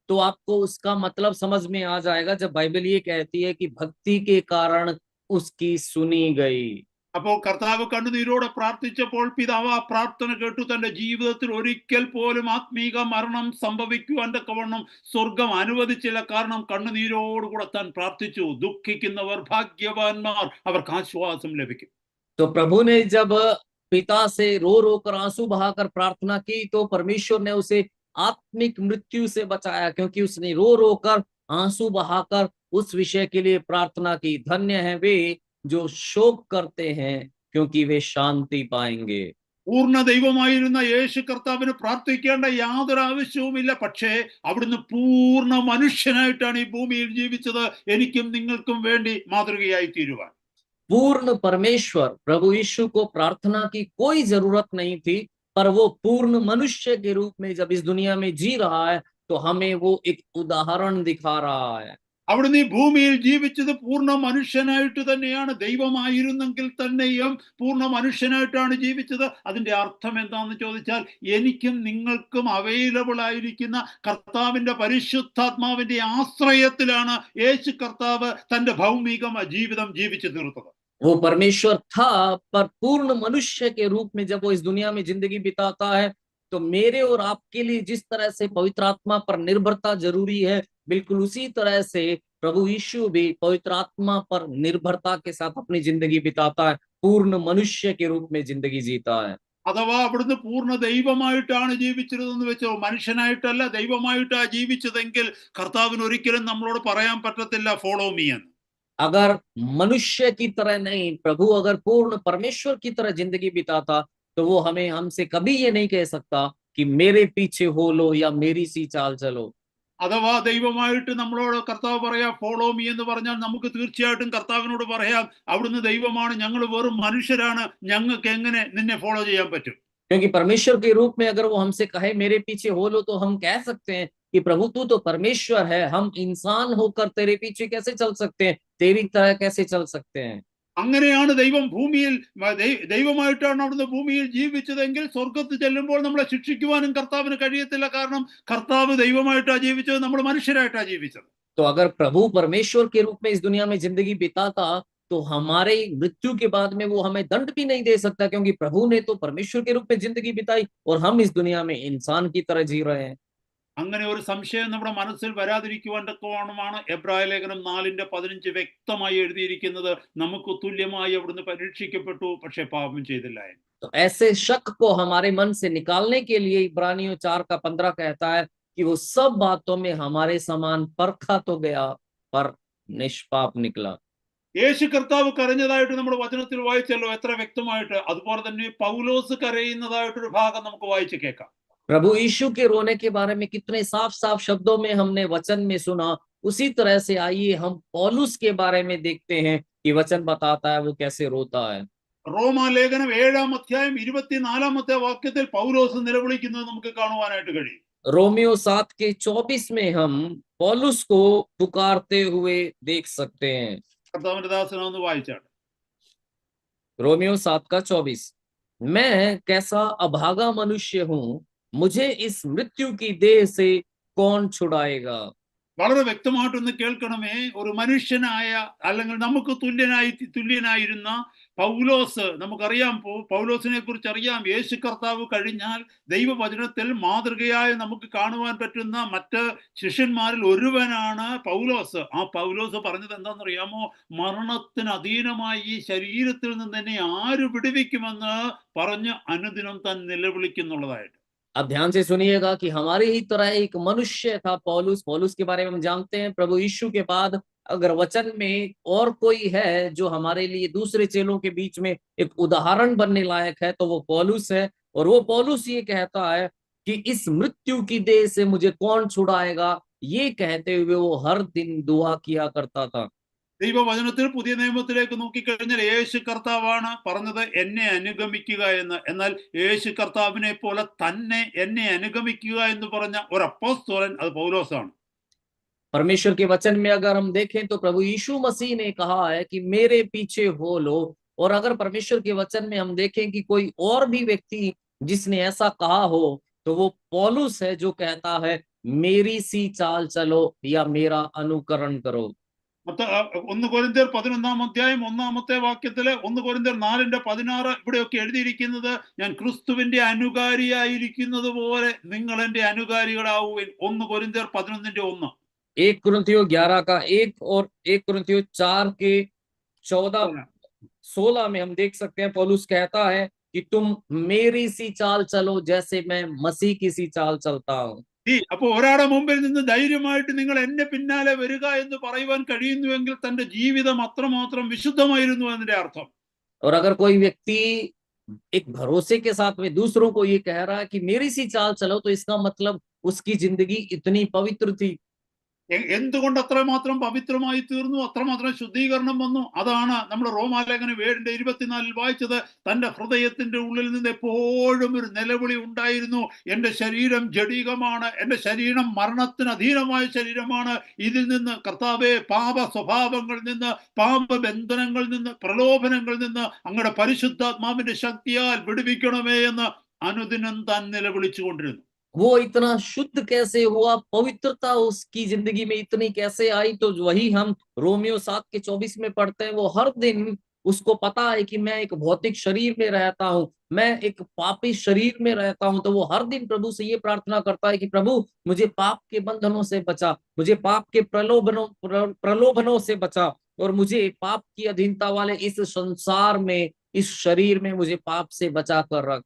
Speaker 2: तो आपको उसका मतलब समझ में आ जाएगा, जब बाइबल ये कहती है कि भक्ति के कारण उसकी सुनी गई।
Speaker 1: അപ്പോൾ കർത്താവ് കണ്ണുനീരോടെ പ്രാർത്ഥിച്ചപ്പോൾ പിതാവ് ആ പ്രാർത്ഥന കേട്ടു. തന്റെ ജീവിതത്തിൽ ഒരിക്കൽ പോലും ആത്മീക മരണം സംഭവിക്കുവാൻ തക്കവണ്ണം സ്വർഗം അനുവദിച്ചില്ല. കാരണം കണ്ണുനീരോടുകൂടെ താൻ പ്രാർത്ഥിച്ചു. ദുഃഖിക്കുന്നവർ ഭാഗ്യവാന്മാർ, അവർക്ക് ആശ്വാസം ലഭിക്കും.
Speaker 2: तो प्रभु ने जब पिता से रो रो कर, आंसू बहाकर प्रार्थना की, तो परमेश्वर ने उसे आत्मिक मृत्यु से बचाया, क्योंकि उसने रो रो कर, आंसू बहाकर उस विषय के लिए प्रार्थना की। धन्य है वे जो शोक करते हैं, क्योंकि वे शांति पाएंगे।
Speaker 1: പൂർണ്ണ ദൈവമായിരുന്ന യേശു കർത്താവിന് പ്രാർത്ഥിക്കേണ്ട യാതൊരു ആവശ്യവുമില്ല. പക്ഷേ അവിടുന്ന് പൂർണ്ണ മനുഷ്യനായിട്ടാണ് ഈ ഭൂമിയിൽ ജീവിച്ചത്, എനിക്കും നിങ്ങൾക്കും വേണ്ടി മാതൃകയായി തീരുവാൻ.
Speaker 2: पूर्ण परमेश्वर प्रभु यीशु को प्रार्थना की कोई जरूरत नहीं थी, पर वो पूर्ण मनुष्य के रूप में जब इस दुनिया में जी रहा है, तो हमें वो एक उदाहरण दिखा रहा है।
Speaker 1: അവിടുന്ന് ഈ ഭൂമിയിൽ ജീവിച്ചത് പൂർണ്ണ മനുഷ്യനായിട്ട് തന്നെയാണ്. ദൈവമായിരുന്നെങ്കിൽ തന്നെയും പൂർണ്ണ മനുഷ്യനായിട്ടാണ് ജീവിച്ചത്. അതിന്റെ അർത്ഥം എന്താണെന്ന് ചോദിച്ചാൽ, എനിക്കും നിങ്ങൾക്കും അവൈലബിൾ ആയിരിക്കുന്ന കർത്താവിന്റെ പരിശുദ്ധാത്മാവിന്റെ ആശ്രയത്തിലാണ് യേശു കർത്താവ് തന്റെ ഭൗമിക ജീവിതം ജീവിച്ചു തീർത്തത്.
Speaker 2: वो परमेश्वर था, पर पूर्ण मनुष्य के रूप में जब वो इस दुनिया में जिंदगी बिताता है, तो मेरे और आपके लिए जिस तरह से पवित्र आत्मा पर निर्भरता जरूरी है, बिल्कुल उसी तरह से प्रभु यीशु भी पवित्र आत्मा पर निर्भरता के साथ अपनी जिंदगी बिताता है, पूर्ण मनुष्य के रूप में जिंदगी जीता है।
Speaker 1: അഥവാ അവിടുന്ന് പൂർണ്ണ ദൈവമായിട്ടാണ് ജീവിച്ചിരുന്നതെന്ന് വെച്ചോ, മനുഷ്യനായിട്ടല്ല ദൈവമായിട്ടാണ് ജീവിച്ചതെങ്കിൽ കർത്താവിന് ഒരിക്കലും നമ്മളോട് പറയാൻ പറ്റത്തില്ല ഫോളോ മീ എന്ന്.
Speaker 2: अगर मनुष्य की तरह नहीं, प्रभु अगर पूर्ण परमेश्वर की तरह जिंदगी बिताता तो वो हमें हमसे कभी ये नहीं कह सकता कि मेरे पीछे हो लो या मेरी सी चाल चलो।
Speaker 1: അഥവാ ദൈവമായിട്ട് നമ്മളോട് കർത്താവ് പറയാ ഫോളോ മീ എന്ന് പറഞ്ഞാൽ നമുക്ക് തീർച്ചയായിട്ടും കർത്താവിനോട് പറയാം, അവിടുന്ന് ദൈവമാണ്, ഞങ്ങൾ വെറും മനുഷ്യരാണ്, ഞങ്ങൾക്ക് എങ്ങനെ നിന്നെ ഫോളോ ചെയ്യാൻ പറ്റും?
Speaker 2: क्योंकि परमेश्वर के रूप में अगर वो हमसे कहे मेरे पीछे हो लो तो हम कह सकते हैं कि प्रभु तू तो परमेश्वर है, हम इंसान होकर तेरे पीछे कैसे चल सकते हैं, तेरी तरह कैसे चल सकते हैं।
Speaker 1: അങ്ങനെയാണ് ദൈവം ഭൂമിയിൽ ദൈവമായിട്ടാണ് അവിടുന്ന് ഭൂമിയിൽ ജീവിച്ചതെങ്കിൽ സ്വർഗത്ത് ചെല്ലുമ്പോൾ നമ്മളെ ശിക്ഷിക്കുവാനും കർത്താവിന് കഴിയത്തില്ല. കാരണം കർത്താവ് ദൈവമായിട്ടാ ജീവിച്ചത്, നമ്മൾ മനുഷ്യരായിട്ടാ ജീവിച്ചത്.
Speaker 2: तो अगर प्रभु परमेश्वर के रूप में इस दुनिया में जिंदगी बिताता तो हमारे मृत्यु के बाद में वो हमें दंड भी नहीं दे सकता, क्योंकि प्रभु ने तो परमेश्वर के रूप में जिंदगी बिताई और हम इस दुनिया में इंसान की तरह जी रहे हैं।
Speaker 1: അങ്ങനെ ഒരു സംശയം നമ്മുടെ മനസ്സിൽ വരാതിരിക്കുവാൻ തക്കവണ്ണമാണ് എബ്രായ ലേഖനം 4:15 വ്യക്തമായി എഴുതിയിരിക്കുന്നത്. നമുക്ക് തുല്യമായി അവിടുന്ന് പരീക്ഷിക്കപ്പെട്ടു, പക്ഷെ പാപം ചെയ്തില്ല.
Speaker 2: तो ऐसे शक को हमारे मन से निकालने के लिए इब्रानियों 4:15 कहता है कि वो सब बातों में हमारे समान परखा तो गया पर निष्पाप निकला।
Speaker 1: യേശു കർത്താവ് കരഞ്ഞതായിട്ട് നമ്മൾ വചനത്തിൽ വായിച്ചല്ലോ എത്ര വ്യക്തമായിട്ട്. അതുപോലെ തന്നെ പൗലോസ് കരയുന്നതായിട്ടൊരു ഭാഗം നമുക്ക് വായിച്ച് കേൾക്കാം.
Speaker 2: प्रभु यीशु के रोने के बारे में कितने साफ साफ शब्दों में हमने वचन में सुना, उसी तरह से आइए हम पौलुस के बारे में देखते हैं कि वचन बताता है वो कैसे रोता है।
Speaker 1: റോമാലേഖനം 7:24 വാക്യത്തിൽ പൗലോസ് നിലവിളിക്കുന്നത് നമുക്ക് കാണുവാനായിട്ട് കഴിയും.
Speaker 2: रोमियो 7:24 में हम पौलुस को पुकारते हुए देख सकते हैं।
Speaker 1: കർത്താവിന്റെ ദാസനൊന്ന് വായിച്ചാണ്.
Speaker 2: रोमियो 7:24, मैं कैसा अभागा मनुष्य हूं, मुझे इस मृत्यु की देह से कौन छुड़ाएगा।
Speaker 1: വളരെ വ്യക്തമായിട്ടൊന്ന് കേൾക്കണമേ. ഒരു മനുഷ്യനായ അല്ലെങ്കിൽ നമുക്ക് തുല്യനായിരുന്ന പൗലോസ്, നമുക്കറിയാം പൗലോസിനെ കുറിച്ച് അറിയാം. യേശു കർത്താവ് കഴിഞ്ഞാൽ ദൈവവചനത്തിൽ മാതൃകയായി നമുക്ക് കാണുവാൻ പറ്റുന്ന മറ്റ് ശിഷ്യന്മാരിൽ ഒരുവനാണ് പൗലോസ്. ആ പൗലോസ് പറഞ്ഞത് എന്താണെന്നറിയാമോ? മരണത്തിന് അധീനമായി ഈ ശരീരത്തിൽ നിന്ന് തന്നെ ആര് വിടുവിക്കുമെന്ന് പറഞ്ഞ് അനുദിനം താൻ നിലവിളിക്കുന്നുള്ളതായിട്ട്.
Speaker 2: अब ध्यान से सुनिएगा कि हमारी ही तरह एक मनुष्य था पौलुस। पौलुस के बारे में हम जानते हैं प्रभु यीशु के बाद अगर वचन में और कोई है जो हमारे लिए दूसरे चेलों के बीच में एक उदाहरण बनने लायक है तो वो पौलुस है। और वो पौलुस ये कहता है कि इस मृत्यु की देह से मुझे कौन छुड़ाएगा, ये कहते हुए वो हर दिन दुआ किया करता था।
Speaker 1: ദൈവവചനത്തിൽ പുതിയ നിയമത്തിലേക്ക് നോക്കിക്കഴിഞ്ഞാൽ യേശു കർത്താവാണ് പറഞ്ഞത് എന്നെ അനുഗമിക്കുക എന്ന്. എന്നാൽ യേശു കർത്താവിനെ പോലെ തന്നെ എന്നെ അനുഗമിക്കുക എന്ന് പറഞ്ഞ ഒരു അപ്പോസ്തലൻ അത് പൗലോസാണ്.
Speaker 2: परमेश्वर के वचन में अगर हम देखें तो प्रभु यीशु मसीह ने कहा है कि मेरे पीछे हो लो। और अगर परमेश्वर के वचन में हम देखें कि कोई और भी व्यक्ति जिसने ऐसा कहा हो तो वो पौलुस है जो कहता है मेरी सी चाल चलो या मेरा अनुकरण करो।
Speaker 1: 1 കൊരിന്ത്യർ 11:1 1 കൊരിന്ത്യർ 4:16 ഇവിടെയൊക്കെ എഴുതിയിരിക്കുന്നത് ഞാൻ ക്രിസ്തുവിന്റെ അനുകാരിയായിരിക്കുന്നത് പോലെ നിങ്ങൾ എന്റെ അനുകാരികളാവുവിൻ. 1 കൊരിന്ത്യർ 11:1.
Speaker 2: 1 कुरिन्थियों 11:1 और 1 कुरिन्थियों 4:14-16 में हम देख सकते हैं पौलुस कहता है कि तुम मेरी सी चाल चलो जैसे मैं मसीह की सी चाल चलता हूं।
Speaker 1: അപ്പൊ ഒരാളുടെ മുമ്പിൽ നിന്ന് ധൈര്യമായിട്ട് നിങ്ങൾ എന്നെ പിന്നാലെ വരിക എന്ന് പറയുവാൻ കഴിയുന്നുവെങ്കിൽ തന്റെ ജീവിതം അത്രമാത്രം വിശുദ്ധമായിരുന്നു എന്നതിന്റെ അർത്ഥം.
Speaker 2: और अगर कोई व्यक्ति एक भरोसे के साथ में दूसरों को ये कह रहा है कि मेरी सी चाल चलो तो इसका मतलब उसकी जिंदगी इतनी पवित्र थी।
Speaker 1: എന്തുകൊണ്ട് അത്രമാത്രം പവിത്രമായി തീർന്നു, അത്രമാത്രം ശുദ്ധീകരണം വന്നു? അതാണ് നമ്മൾ റോമാലേഖനം 7:24 വായിച്ചത്. തന്റെ ഹൃദയത്തിന്റെ ഉള്ളിൽ നിന്ന് എപ്പോഴും ഒരു നിലവിളി ഉണ്ടായിരുന്നു, എന്റെ ശരീരം ജഡികമാണ്, എന്റെ ശരീരം മരണത്തിന് അധീനമായ ശരീരമാണ്. ഇതിൽ നിന്ന് കർത്താവേ പാപ സ്വഭാവങ്ങളിൽ നിന്ന്, പാപബന്ധനങ്ങളിൽ നിന്ന്, പ്രലോഭനങ്ങളിൽ നിന്ന് അങ്ങയുടെ പരിശുദ്ധാത്മാവിന്റെ ശക്തിയാൽ വിടുവിക്കണമേ എന്ന് അനുദിനം താൻ നിലവിളിച്ചുകൊണ്ടിരുന്നു.
Speaker 2: वो इतना शुद्ध कैसे हुआ, पवित्रता उसकी जिंदगी में इतनी कैसे आई, तो वही हम रोमियो 7:24 में पढ़ते हैं। वो हर दिन उसको पता है कि मैं एक भौतिक शरीर में रहता हूँ, मैं एक पापी शरीर में रहता हूँ, तो वो हर दिन प्रभु से ये प्रार्थना करता है कि प्रभु मुझे पाप के बंधनों से बचा, मुझे पाप के प्रलोभनों से बचा, और मुझे पाप की अधीनता वाले इस संसार में, इस शरीर में मुझे पाप से बचा कर रख।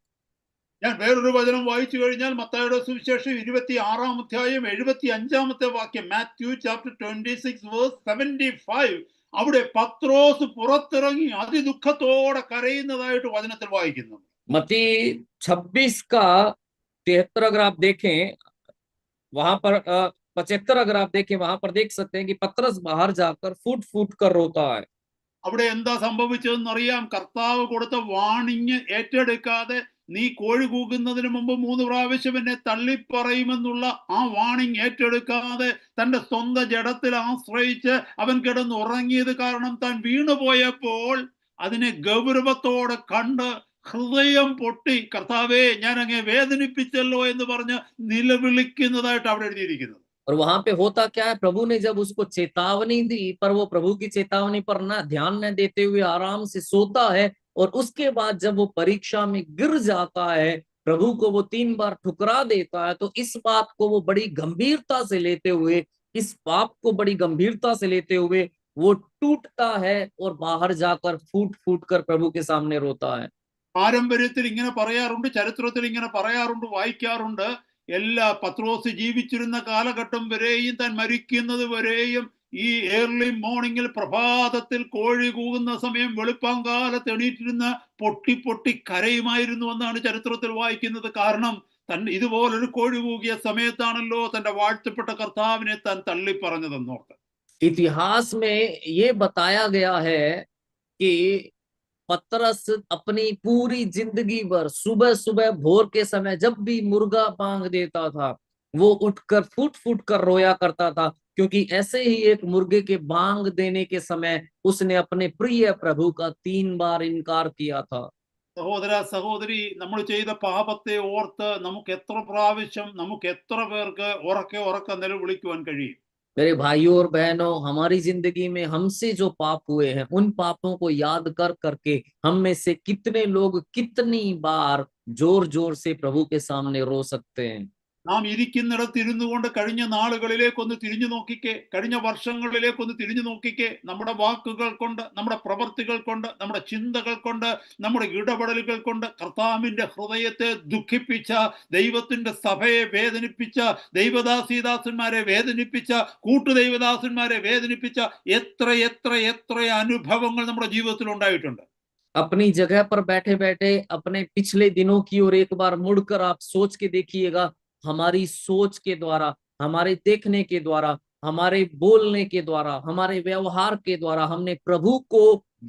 Speaker 1: ഞാൻ വേറൊരു വചനം വായിച്ചു കഴിഞ്ഞാൽ മത്തായിയുടെ സുവിശേഷം 26-ാം അധ്യായം 75-ാമത്തെ വാക്യം, മാത്യു ചാപ്റ്റർ 26:75, അവിടെ പത്രോസ് പുറത്തിറങ്ങി അതിദുഃഖത്തോടെ കരയുന്നതായിട്ട് വചനത്തിൽ വായിക്കുന്നു.
Speaker 2: मत्ती 26 का 73 अगर आप देखें वहां पर 75 अगर आप देखें वहां पर देख सकते हैं कि पतरस बाहर जाकर फूट फूट कर रोता है.
Speaker 1: അവിടെ എന്താ സംഭവിച്ചതെന്ന് അറിയാം. കർത്താവ് കൊടുത്ത വാണിങ് ഏറ്റെടുക്കാതെ നീ കോഴി കൂകുന്നതിന് മുമ്പ് 3 പ്രാവശ്യം എന്നെ തള്ളിപ്പറയുമെന്നുള്ള ആ വാണിങ് ഏറ്റെടുക്കാതെ തന്റെ സ്വന്തം ജഡത്തിൽ ആശ്രയിച്ച് അവൻ കിടന്ന് ഉറങ്ങിയത് കാരണം താൻ വീണുപോയപ്പോൾ അതിനെ ഗൗരവത്തോടെ കണ്ട് ഹൃദയം പൊട്ടി കർത്താവേ ഞാൻ അങ്ങേ വേദനിപ്പിച്ചല്ലോ എന്ന് പറഞ്ഞ് നിലവിളിക്കുന്നതായിട്ട് അവിടെ എഴുതിയിരിക്കുന്നത്.
Speaker 2: और वहां पे होता क्या है, प्रभु ने जब उसको चेतावनी दी पर वो प्रभु की चेतावनी पर ना ध्यान न देते हुए आराम से सोता है, और उसके बाद जब वो परीक्षा में गिर जाता है, प्रभु को वो 3 बार ठुकरा देता है, तो इस बात को वो बड़ी गंभीरता से लेते हुए, इस पाप को बड़ी गंभीरता से लेते हुए वो टूटता है और बाहर जाकर फूट फूट कर प्रभु के सामने रोता है.
Speaker 1: പാരമ്പര്യത്തിൽ ഇങ്ങനെ പറയാറുണ്ട്, ചരിത്രത്തിൽ ഇങ്ങനെ പറയാറുണ്ട്, വായിക്കാറുണ്ട്. എല്ലാ പത്രോസ് ജീവിച്ചിരുന്ന കാലഘട്ടം വരെയും താൻ മരിക്കുന്നത് വരെയും ഈ ഏർലി മോർണിംഗിൽ പ്രഭാതത്തിൽ കോഴി കൂകുന്ന സമയം വെളുപ്പാങ്കാലത്ത് എണീറ്റിരുന്ന് പൊട്ടി പൊട്ടി കരയുമായിരുന്നു എന്നാണ് ചരിത്രത്തിൽ വായിക്കുന്നത്. കാരണം ഇതുപോലൊരു കോഴി കൂകിയ സമയത്താണല്ലോ തന്റെ വാഴ്ത്തപ്പെട്ട കർത്താവിനെ താൻ തള്ളി പറഞ്ഞതെന്നോർത്ത്.
Speaker 2: इतिहास में ये बताया गया है कि पतरस अपनी पूरी जिंदगी भर सुबह सुबह भोर के समय जब भी मुर्गा बांग देता था वो उठकर फूट फूट कर रोया करता था, क्योंकि ऐसे ही एक मुर्गे के बांग देने के समय उसने अपने प्रिय प्रभु का 3 बार इनकार किया था.
Speaker 1: സഹോദര സഹോദരി, നമ്മൾ ചെയ്ത പാപത്തെ ഓർത്ത് നമുക്ക് എത്ര പ്രാവശ്യം നമുക്ക് എത്ര പേർക്ക് ഉറക്കെ നിലവിളിക്കുവാൻ കഴിയും?
Speaker 2: मेरे भाइयों और बहनों, हमारी जिंदगी में हमसे जो पाप हुए हैं उन पापों को याद कर करके हम में से कितने लोग कितनी बार जोर जोर से प्रभु के सामने रो सकते हैं.
Speaker 1: നാം ഇരിക്കുന്നിടത്ത് ഇരുന്നു കൊണ്ട് കഴിഞ്ഞ നാളുകളിലേക്കൊന്ന് തിരിഞ്ഞു നോക്കിക്കേ, കഴിഞ്ഞ വർഷങ്ങളിലേക്കൊന്ന് തിരിഞ്ഞു നോക്കിക്കേ. നമ്മുടെ വാക്കുകൾ കൊണ്ട്, നമ്മുടെ പ്രവർത്തികൾ കൊണ്ട്, നമ്മുടെ ചിന്തകൾ കൊണ്ട്, നമ്മുടെ ഇടപെടലുകൾ കൊണ്ട് കർത്താവിന്റെ ഹൃദയത്തെ ദുഃഖിപ്പിച്ച, ദൈവത്തിന്റെ സഭയെ വേദനിപ്പിച്ച, ദൈവദാസീദാസന്മാരെ വേദനിപ്പിച്ച, കൂട്ടുദൈവദാസന്മാരെ വേദനിപ്പിച്ച എത്ര എത്ര എത്ര അനുഭവങ്ങൾ നമ്മുടെ ജീവിതത്തിൽ ഉണ്ടായിട്ടുണ്ട്.
Speaker 2: अपनी जगह पर बैठे बैठे अपने पिछले दिनों की ओर एक बार मुड़कर आप सोच के देखिएगा. हमारी सोच के द्वारा, हमारे देखने के द्वारा, हमारे बोलने के द्वारा, हमारे व्यवहार के द्वारा हमने प्रभु को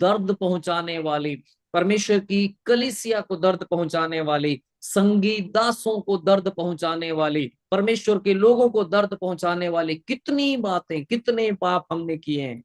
Speaker 2: दर्द पहुंचाने वाली, परमेश्वर की कलीसिया को दर्द पहुंचाने वाली, संगीत दासों को दर्द पहुंचाने वाली, परमेश्वर के लोगों को दर्द पहुंचाने वाली कितनी बातें, कितने पाप हमने किए हैं.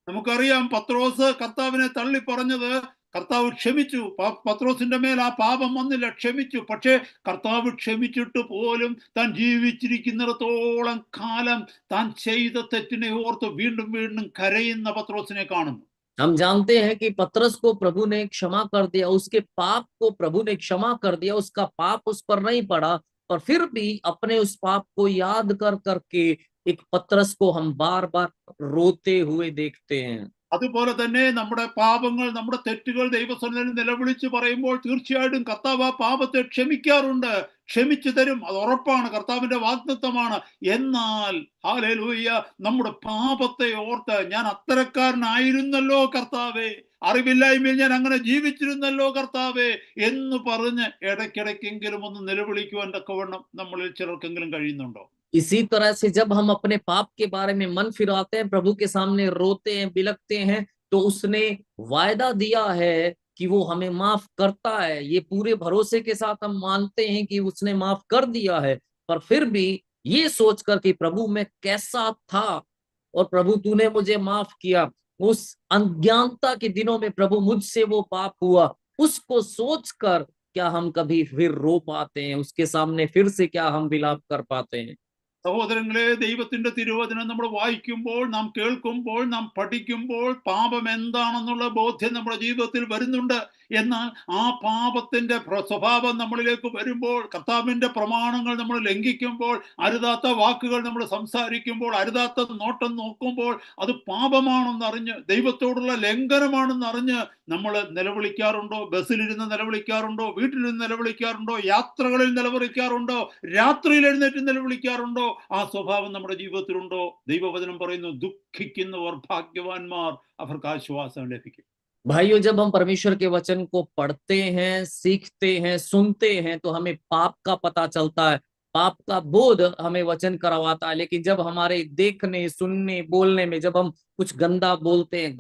Speaker 1: നമുക്കറിയാം പത്രോസ് കർത്താവിനെ തള്ളി പറഞ്ഞത് കർത്താവ് ക്ഷമിച്ചു. പത്രോസിന്റെ മേൽ ആ പാപം വന്നില്ല, ക്ഷമിച്ചു. പക്ഷേ കർത്താവ് ക്ഷമിച്ചിട്ട് പോലും താൻ ജീവിച്ചിരിക്കുന്നിടത്തോളം കാലം താൻ ചെയ്ത തെറ്റിനെ ഓർത്ത് വീണ്ടും വീണ്ടും കരയുന്ന പത്രോസിനെ കാണുന്നു.
Speaker 2: हम जानते हैं कि पतरस को प्रभु ने क्षमा कर दिया, उसके पाप को प्रभु ने क्षमा कर दिया, उसका पाप उस पर नहीं पड़ा, और फिर भी अपने उस पाप को याद कर करके एक पतरस को हम बार बार रोते हुए देखते हैं.
Speaker 1: അതുപോലെ തന്നെ നമ്മുടെ പാപങ്ങൾ, നമ്മുടെ തെറ്റുകൾ ദൈവസന്നിധിയിൽ നിലവിളിച്ച് പറയുമ്പോൾ തീർച്ചയായിട്ടും കർത്താവ് ആ പാപത്തെ ക്ഷമിക്കാറുണ്ട്, ക്ഷമിച്ചു തരും. അത് ഉറപ്പാണ്, കർത്താവിന്റെ വാഗ്ദത്തമാണ്. എന്നാൽ ഹല്ലേലൂയ, നമ്മുടെ പാപത്തെ ഓർത്ത് ഞാൻ അത്തരക്കാരനായിരുന്നല്ലോ കർത്താവേ, അറിവില്ലായ്മയിൽ ഞാൻ അങ്ങനെ ജീവിച്ചിരുന്നല്ലോ കർത്താവേ എന്ന് പറഞ്ഞ് ഇടയ്ക്കിടയ്ക്കെങ്കിലും ഒന്ന് നിലവിളിക്കുവാൻ തക്കവണ്ണം നമ്മളിൽ ചിലർക്കെങ്കിലും കഴിയുന്നുണ്ടോ?
Speaker 2: इसी तरह से जब हम अपने पाप के बारे में मन फिराते हैं, प्रभु के सामने रोते हैं, बिलखते हैं, तो उसने वायदा दिया है कि वो हमें माफ करता है. ये पूरे भरोसे के साथ हम मानते हैं कि उसने माफ कर दिया है, पर फिर भी ये सोचकर कि प्रभु मैं कैसा था और प्रभु तूने मुझे माफ किया, उस अज्ञानता के दिनों में प्रभु मुझसे वो पाप हुआ, उसको सोचकर क्या हम कभी फिर रो पाते हैं? उसके सामने फिर से क्या हम विलाप कर पाते हैं?
Speaker 1: സഹോദരങ്ങളെ, ദൈവത്തിന്റെ തിരുവചനം നമ്മൾ വായിക്കുമ്പോൾ, നാം കേൾക്കുമ്പോൾ, നാം പഠിക്കുമ്പോൾ പാപം എന്താണെന്നുള്ള ബോധ്യം നമ്മുടെ ജീവിതത്തിൽ വരുന്നുണ്ട്. എന്നാൽ ആ പാപത്തിന്റെ സ്വഭാവം നമ്മളിലേക്ക് വരുമ്പോൾ, കർത്താവിന്റെ പ്രമാണങ്ങൾ നമ്മൾ ലംഘിക്കുമ്പോൾ, അരുതാത്ത വാക്കുകൾ നമ്മൾ സംസാരിക്കുമ്പോൾ, അരുതാത്ത നോട്ടം നോക്കുമ്പോൾ, അത് പാപമാണെന്നറിഞ്ഞ്, ദൈവത്തോടുള്ള ലംഘനമാണെന്നറിഞ്ഞ് നമ്മൾ നിലവിളിക്കാറുണ്ടോ? ബസ്സിലിരുന്ന് നിലവിളിക്കാറുണ്ടോ? വീട്ടിലിരുന്ന് നിലവിളിക്കാറുണ്ടോ? യാത്രകളിൽ നിലവിളിക്കാറുണ്ടോ? രാത്രിയിൽ എഴുന്നേറ്റ് നിലവിളിക്കാറുണ്ടോ? ആ സ്വഭാവം നമ്മുടെ ജീവിതത്തിലുണ്ടോ? ദൈവവചനം പറയുന്നു, ദുഃഖിക്കുന്നവർ ഭാഗ്യവാന്മാർ, അവർക്ക് ആശ്വാസം ലഭിക്കും.
Speaker 2: भाइयों, जब हम परमेश्वर के वचन को पढ़ते हैं, सीखते हैं, सुनते हैं, तो हमें पाप का पता चलता है, पाप का बोध हमें वचन करवाता है। लेकिन जब हमारे देखने, सुनने, बोलने में जब हम कुछ गंदा बोलते हैं,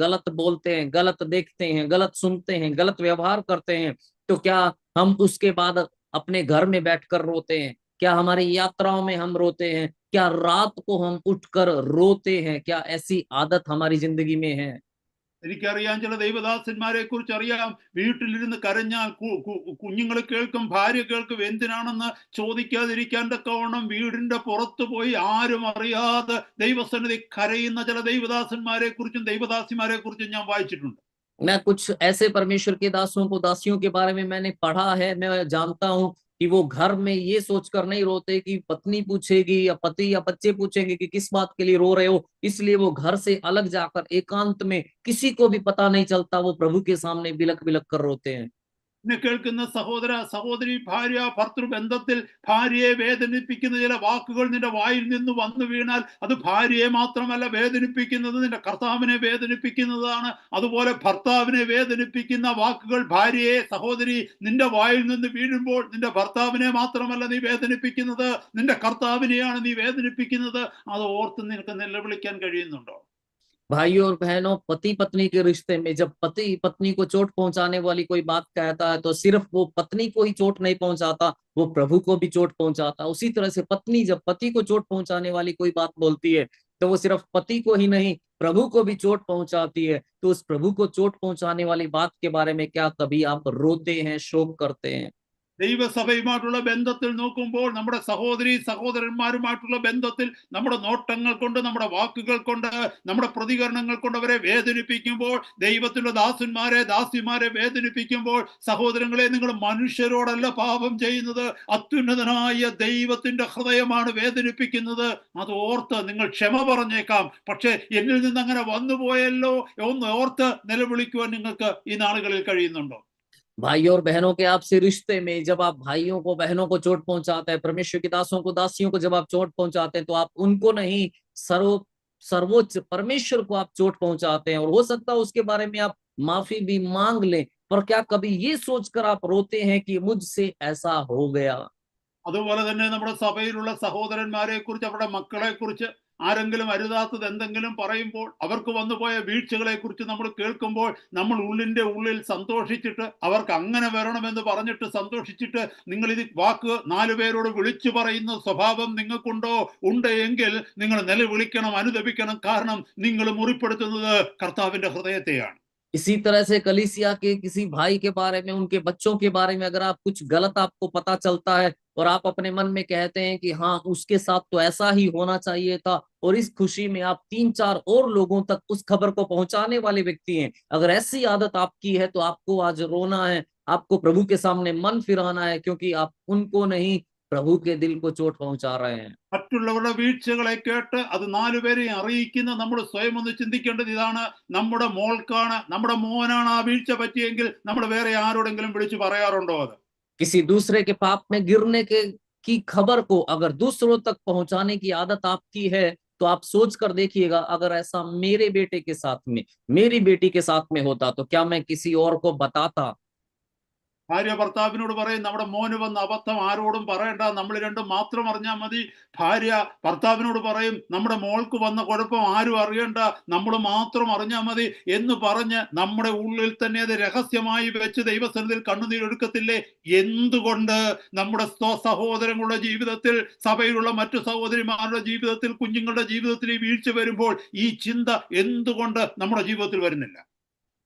Speaker 2: गलत देखते हैं, गलत सुनते हैं, गलत व्यवहार करते हैं, तो क्या हम उसके बाद अपने घर में बैठकर रोते हैं? क्या हमारी यात्राओं में हम रोते हैं? क्या रात को हम उठकर रोते हैं? क्या ऐसी आदत हमारी जिंदगी में है?
Speaker 1: എനിക്കറിയാം, ചില ദൈവദാസന്മാരെ കുറിച്ച് അറിയാം, വീട്ടിലിരുന്ന് കരഞ്ഞാൽ കുഞ്ഞുങ്ങൾ കേൾക്കും, ഭാര്യ കേൾക്കും, എന്തിനാണെന്ന് ചോദിക്കാതിരിക്കാൻ തക്കവണ്ണം വീടിന്റെ പുറത്ത് പോയി ആരും അറിയാതെ ദൈവസന്നിധി കരയുന്ന ചില ദൈവദാസന്മാരെ കുറിച്ചും ദൈവദാസിമാരെ കുറിച്ചും ഞാൻ വായിച്ചിട്ടുണ്ട്.
Speaker 2: मैं कुछ ऐसे परमेश्वर के दासों को, दासियों के बारे में मैंने पढ़ा है, मैं जानता हूं कि वो घर में ये सोचकर नहीं रोते कि पत्नी पूछेगी या पति या बच्चे पूछेंगे कि किस बात के लिए रो रहे हो, इसलिए वो घर से अलग जाकर एकांत में, किसी को भी पता नहीं चलता, वो प्रभु के सामने बिलक बिलक कर रोते हैं।
Speaker 1: എന്നെ കേൾക്കുന്ന സഹോദര സഹോദരി, ഭാര്യ ഭർത്തൃ ബന്ധത്തിൽ ഭാര്യയെ വേദനിപ്പിക്കുന്ന ചില വാക്കുകൾ നിന്റെ വായിൽ നിന്ന് വന്നു വീണാൽ അത് ഭാര്യയെ മാത്രമല്ല വേദനിപ്പിക്കുന്നത്, നിന്റെ കർത്താവിനെ വേദനിപ്പിക്കുന്നതാണ്. അതുപോലെ ഭർത്താവിനെ വേദനിപ്പിക്കുന്ന വാക്കുകൾ ഭാര്യയെ, സഹോദരി, നിന്റെ വായിൽ നിന്ന് വീഴുമ്പോൾ നിന്റെ ഭർത്താവിനെ മാത്രമല്ല നീ വേദനിപ്പിക്കുന്നത്, നിന്റെ കർത്താവിനെയാണ് നീ വേദനിപ്പിക്കുന്നത്. അത് ഓർത്ത് നിനക്ക് നിലവിളിക്കാൻ കഴിയുന്നുണ്ടോ?
Speaker 2: भाइयों और बहनों, पति पत्नी के रिश्ते में जब पति पत्नी को चोट पहुंचाने वाली कोई बात कहता है, तो सिर्फ वो पत्नी को ही चोट नहीं पहुंचाता, वो प्रभु को भी चोट पहुंचाता। उसी तरह से पत्नी जब पति को चोट पहुंचाने वाली कोई बात बोलती है, तो वो सिर्फ पति को ही नहीं, प्रभु को भी चोट पहुंचाती है। तो उस प्रभु को चोट पहुंचाने वाली बात के बारे में क्या कभी आप रोते हैं, शोक करते हैं?
Speaker 1: ദൈവസഭയുമായിട്ടുള്ള ബന്ധത്തിൽ നോക്കുമ്പോൾ, നമ്മുടെ സഹോദരി സഹോദരന്മാരുമായിട്ടുള്ള ബന്ധത്തിൽ നമ്മുടെ നോട്ടങ്ങൾ കൊണ്ട്, നമ്മുടെ വാക്കുകൾ കൊണ്ട്, നമ്മുടെ പ്രതികരണങ്ങൾ കൊണ്ട് അവരെ വേദനിപ്പിക്കുമ്പോൾ, ദൈവത്തിലുള്ള ദാസന്മാരെ ദാസിമാരെ വേദനിപ്പിക്കുമ്പോൾ, സഹോദരങ്ങളെ, നിങ്ങൾ മനുഷ്യരോടല്ല പാപം ചെയ്യുന്നത്, അത്യുന്നതനായ ദൈവത്തിന്റെ ഹൃദയമാണ് വേദനിപ്പിക്കുന്നത്. അത് ഓർത്ത് നിങ്ങൾ ക്ഷമ പറഞ്ഞേക്കാം. പക്ഷെ എന്നിൽ നിന്ന് അങ്ങനെ വന്നുപോയല്ലോ ഒന്ന് ഓർത്ത് നിലവിളിക്കുവാൻ നിങ്ങൾക്ക് ഈ നാളുകളിൽ കഴിയുന്നുണ്ടോ?
Speaker 2: भाइयों और बहनों के आपसे रिश्ते में जब आप भाइयों को, बहनों को चोट पहुंचाते हैं, परमेश्वर के दासों को, दासियों को जब आप चोट पहुंचाते हैं, तो आप उनको नहीं, सर्वोच्च परमेश्वर को आप चोट पहुंचाते हैं। और हो सकता है उसके बारे में आप माफी भी मांग लें, पर क्या कभी ये सोचकर आप रोते हैं कि मुझसे ऐसा हो गया?
Speaker 1: അതുപോലെ തന്നെ നമ്മുടെ സഭയിലുള്ള സഹോദരന്മാരെ കുറിച്ച്, അവരുടെ മക്കളെ കുറിച്ച് ആരെങ്കിലും അരുതാത്തത് എന്തെങ്കിലും പറയുമ്പോൾ, അവർക്ക് വന്നുപോയ വീഴ്ചകളെ കുറിച്ച് നമ്മൾ കേൾക്കുമ്പോൾ, നമ്മൾ ഉള്ളിന്റെ ഉള്ളിൽ സന്തോഷിച്ചിട്ട്, അവർക്ക് അങ്ങനെ വരണമെന്ന് പറഞ്ഞിട്ട് സന്തോഷിച്ചിട്ട്, നിങ്ങൾ ഇത് വാക്ക് 4 പേരോട് വിളിച്ചു പറയുന്ന സ്വഭാവം നിങ്ങൾക്കുണ്ടോ? ഉണ്ട് എങ്കിൽ നിങ്ങൾ നിലവിളിക്കണം, അനുദപിക്കണം. കാരണം നിങ്ങൾ മുറിപ്പെടുത്തുന്നത് കർത്താവിന്റെ ഹൃദയത്തെയാണ്.
Speaker 2: इसी तरह से कलीसिया के किसी भाई के बारे में, उनके बच्चों के बारे में अगर आप कुछ गलत आपको पता चलता है और आप अपने मन में कहते हैं कि हाँ, उसके साथ तो ऐसा ही होना चाहिए था, और इस खुशी में आप 3-4 और लोगों तक उस खबर को पहुंचाने वाले व्यक्ति हैं, अगर ऐसी आदत आपकी है, तो आपको आज रोना है, आपको प्रभु के सामने मन फिराना है, क्योंकि आप उनको नहीं, प्रभु के दिल को चोट पहुंचा रहे हैं।
Speaker 1: മറ്റുള്ളവരുടെ വീഴ്ചകളെ കേട്ട് അത് 4 പേരെ അറിയിക്കുന്ന നമ്മൾ സ്വയം ഒന്ന് ചിന്തിക്കേണ്ടത് ഇതാണ്: നമ്മുടെ മോൾക്കാണ്, നമ്മുടെ മോനാണ് ആ വീഴ്ച പറ്റിയെങ്കിൽ നമ്മൾ വേറെ ആരോടെങ്കിലും വിളിച്ചു പറയാറുണ്ടോ? അത്
Speaker 2: किसी दूसरे के पाप में गिरने के की खबर को अगर दूसरों तक पहुंचाने की आदत आपकी है, तो आप सोच कर देखिएगा, अगर ऐसा मेरे बेटे के साथ में, मेरी बेटी के साथ में होता, तो क्या मैं किसी और को बताता?
Speaker 1: ഭാര്യ ഭർത്താവിനോട് പറയും, നമ്മുടെ മോന് വന്ന അബദ്ധം ആരോടും പറയണ്ട, നമ്മൾ രണ്ടും മാത്രം അറിഞ്ഞാൽ മതി. ഭാര്യ ഭർത്താവിനോട് പറയും, നമ്മുടെ മോൾക്ക് വന്ന കുഴപ്പം ആരും അറിയണ്ട, നമ്മൾ മാത്രം അറിഞ്ഞാൽ മതി എന്ന് പറഞ്ഞ് നമ്മുടെ ഉള്ളിൽ തന്നെ അത് രഹസ്യമായി വെച്ച് ദൈവസന്നിധിയിൽ കണ്ണുനീരൊടുക്കത്തില്ലേ? എന്തുകൊണ്ട് നമ്മുടെ സഹോദരങ്ങളുടെ ജീവിതത്തിൽ, സഭയിലുള്ള മറ്റു സഹോദരിമാരുടെ ജീവിതത്തിൽ, കുഞ്ഞുങ്ങളുടെ ജീവിതത്തിൽ ഈ വീഴ്ച വരുമ്പോൾ ഈ ചിന്ത എന്തുകൊണ്ട് നമ്മുടെ ജീവിതത്തിൽ വരുന്നില്ല?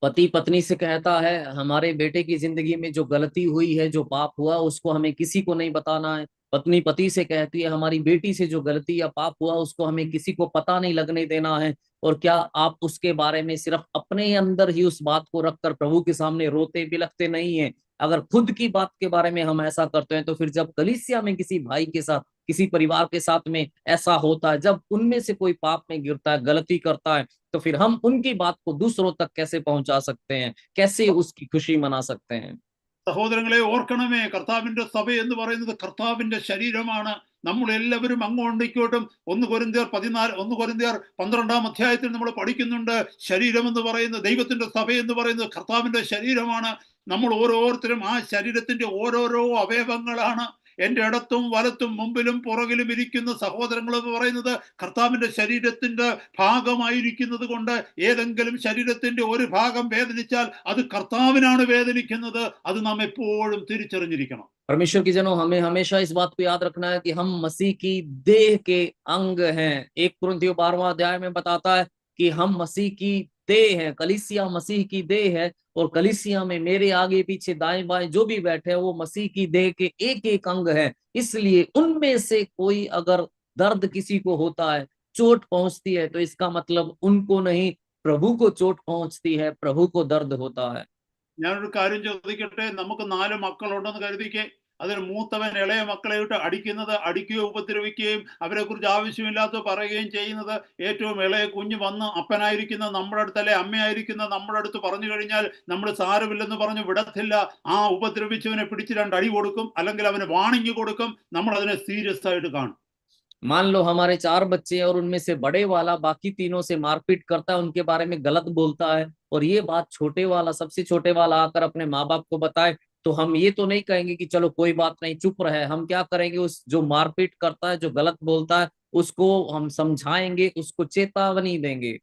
Speaker 2: पति पत्नी से कहता है, हमारे बेटे की जिंदगी में जो गलती हुई है, जो पाप हुआ, उसको हमें किसी को नहीं बताना है। पत्नी पति से कहती है, हमारी बेटी से जो गलती या पाप हुआ, उसको हमें किसी को पता नहीं लगने देना है। और क्या आप उसके बारे में सिर्फ अपने अंदर ही उस बात को रखकर प्रभु के सामने रोते बिलखते नहीं है? अगर खुद की बात के बारे में हम ऐसा करते हैं, तो फिर जब कलीसिया में किसी भाई के साथ किसी परिवार के साथ में ऐसा होता है, जब उनमें से कोई पाप में गिरता है, गलती करता है, तो फिर हम उनकी बात को दूसरों तक कैसे पहुंचा सकते हैं, कैसे उसकी खुशी मना सकते हैं।
Speaker 1: സഹോദരങ്ങളെ ഓർക്കണമേ, കർത്താവിന്റെ സഭ എന്ന് പറയുന്നത് കർത്താവിന്റെ ശരീരമാണ്. നമ്മൾ എല്ലാവരും അങ്ങോട്ടും ഇങ്ങോട്ടും 1 കൊരിന്ത്യർ 12 പഠിക്കുന്നുണ്ട്. ശരീരം എന്ന് പറയുന്നത്, ദൈവത്തിന്റെ സഭ എന്ന് പറയുന്നത് കർത്താവിന്റെ ശരീരമാണ്. നമ്മൾ ഓരോരുത്തരും ആ ശരീരത്തിന്റെ ഓരോരോ അവയവങ്ങളാണ്. എന്റെ ഇടത്തും വലത്തും മുമ്പിലും പുറകിലും ഇരിക്കുന്ന സഹോദരങ്ങൾ എന്ന് പറയുന്നത് കർത്താവിന്റെ ശരീരത്തിന്റെ ഭാഗമായിരിക്കുന്നത് കൊണ്ട് ഏതെങ്കിലും ശരീരത്തിന്റെ ഒരു ഭാഗം വേദനിച്ചാൽ അത് കർത്താവിനാണ് വേദനിക്കുന്നത്. അത് നാം എപ്പോഴും തിരിച്ചറിഞ്ഞിരിക്കണം.
Speaker 2: परमेश्वर की जनों, हमें हमेशा इस बात को याद रखना है कि हम मसीह की देह के अंग हैं। 1 कुरिन्थियों 12वां अध्याय में बताता है कि हम मसीह की देह हैं, कलीसिया मसीह की देह है, और कलीसिया में मेरे आगे पीछे दाएं बाएं जो भी बैठे हैं वो मसीह की देह के एक एक अंग है। इसलिए उनमें से कोई अगर दर्द किसी को होता है, चोट पहुंचती है, तो इसका मतलब उनको नहीं, प्रभु को चोट पहुंचती है, प्रभु को दर्द होता है।
Speaker 1: ഞാനൊരു കാര്യം ചോദിക്കട്ടെ, നമുക്ക് 4 മക്കളുണ്ടെന്ന് കരുതിക്കേ. അതിൽ മൂത്തവൻ ഇളയ മക്കളെ ഇട്ട് അടിക്കുകയോ ഉപദ്രവിക്കുകയും അവരെ കുറിച്ച് ആവശ്യമില്ലാത്ത പറയുകയും ചെയ്യുന്നത് ഏറ്റവും ഇളയ കുഞ്ഞ് വന്ന് അപ്പനായിരിക്കുന്ന നമ്മുടെ അടുത്തല്ലേ അമ്മയായിരിക്കുന്ന നമ്മുടെ അടുത്ത് പറഞ്ഞു കഴിഞ്ഞാൽ നമ്മൾ സാരമില്ലെന്ന് പറഞ്ഞു വിടത്തില്ല. ആ ഉപദ്രവിച്ചവനെ പിടിച്ച് 2 അടി കൊടുക്കും, അല്ലെങ്കിൽ അവന് വാണിംഗ് കൊടുക്കും. നമ്മൾ അതിനെ സീരിയസ് ആയിട്ട് കാണും.
Speaker 2: मान लो हमारे 4 बच्चे हैं और उनमें से बड़े वाला बाकी तीनों से मारपीट करता है, उनके बारे में गलत बोलता है, और ये बात छोटे वाला, सबसे छोटे वाला आकर अपने माँ बाप को बताए, तो हम ये तो नहीं कहेंगे कि चलो कोई बात नहीं, चुप रहे। हम क्या करेंगे, उस जो मारपीट करता है, जो गलत बोलता है, उसको हम समझाएंगे, उसको चेतावनी देंगे।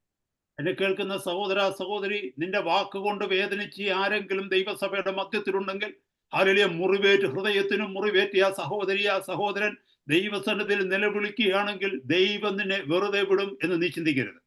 Speaker 1: എന്നെ കേൾക്കുന്ന സഹോദര സഹോദരി, നിന്റെ വാക്കുകൊണ്ട് വേദനിച്ച് ആരെങ്കിലും ദൈവസഭയുടെ മധ്യത്തിലുണ്ടെങ്കിൽ, ഹല്ലേലൂയ, മുറിവേറ്റ് ഹൃദയത്തിനും മുറിവേറ്റ് ആ സഹോദരി ആ സഹോദരൻ ദൈവസന്നിധിയിൽ നിലവിളിക്കുകയാണെങ്കിൽ ദൈവം നിന്നെ വെറുതെ വിടും എന്ന് നീ ചിന്തിക്കരുത്.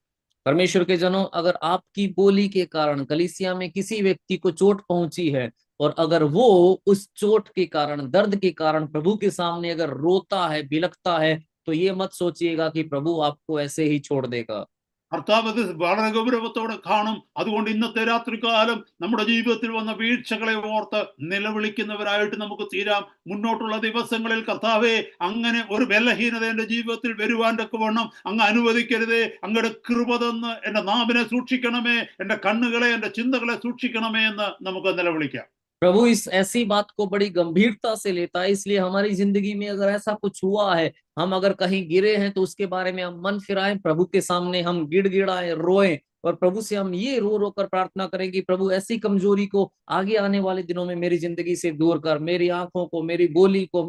Speaker 2: परमेश्वर के जनों, अगर आपकी बोली के कारण कलीसिया में किसी व्यक्ति को चोट पहुंची है, और अगर वो उस चोट के कारण, दर्द के कारण प्रभु के सामने अगर रोता है, बिलखता है, तो ये मत सोचिएगा कि प्रभु आपको ऐसे ही छोड़ देगा।
Speaker 1: കർത്താവ് അത് വളരെ ഗൗരവത്തോടെ കാണും. അതുകൊണ്ട് ഇന്നത്തെ രാത്രികാലം നമ്മുടെ ജീവിതത്തിൽ വന്ന വീഴ്ചകളെ ഓർത്ത് നിലവിളിക്കുന്നവരായിട്ട് നമുക്ക് തീരാം. മുന്നോട്ടുള്ള ദിവസങ്ങളിൽ കർത്താവേ, അങ്ങനെ ഒരു ബലഹീനത എന്റെ ജീവിതത്തിൽ വരുവാൻ തക്കവണ്ണം അങ്ങ് അനുവദിക്കരുതേ. അങ്ങയുടെ കൃപ തന്ന് എന്റെ നാവിനെ സൂക്ഷിക്കണമേ, എന്റെ കണ്ണുകളെ, എന്റെ ചിന്തകളെ സൂക്ഷിക്കണമേ എന്ന് നമുക്ക് നിലവിളിക്കാം.
Speaker 2: प्रभु इस ऐसी बात को बड़ी गंभीरता से लेता है, इसलिए हमारी जिंदगी में अगर ऐसा कुछ हुआ है, हम अगर कहीं गिरे हैं, तो उसके बारे में हम मन फिराएं, प्रभु के सामने हम गिड़गिड़ाएं, रोएं, और प्रभु से हम ये रो रो कर प्रार्थना करें कि प्रभु ऐसी कमजोरी को आगे आने वाले दिनों में मेरी जिंदगी से दूर कर, मेरी आंखों को, मेरी बोली को,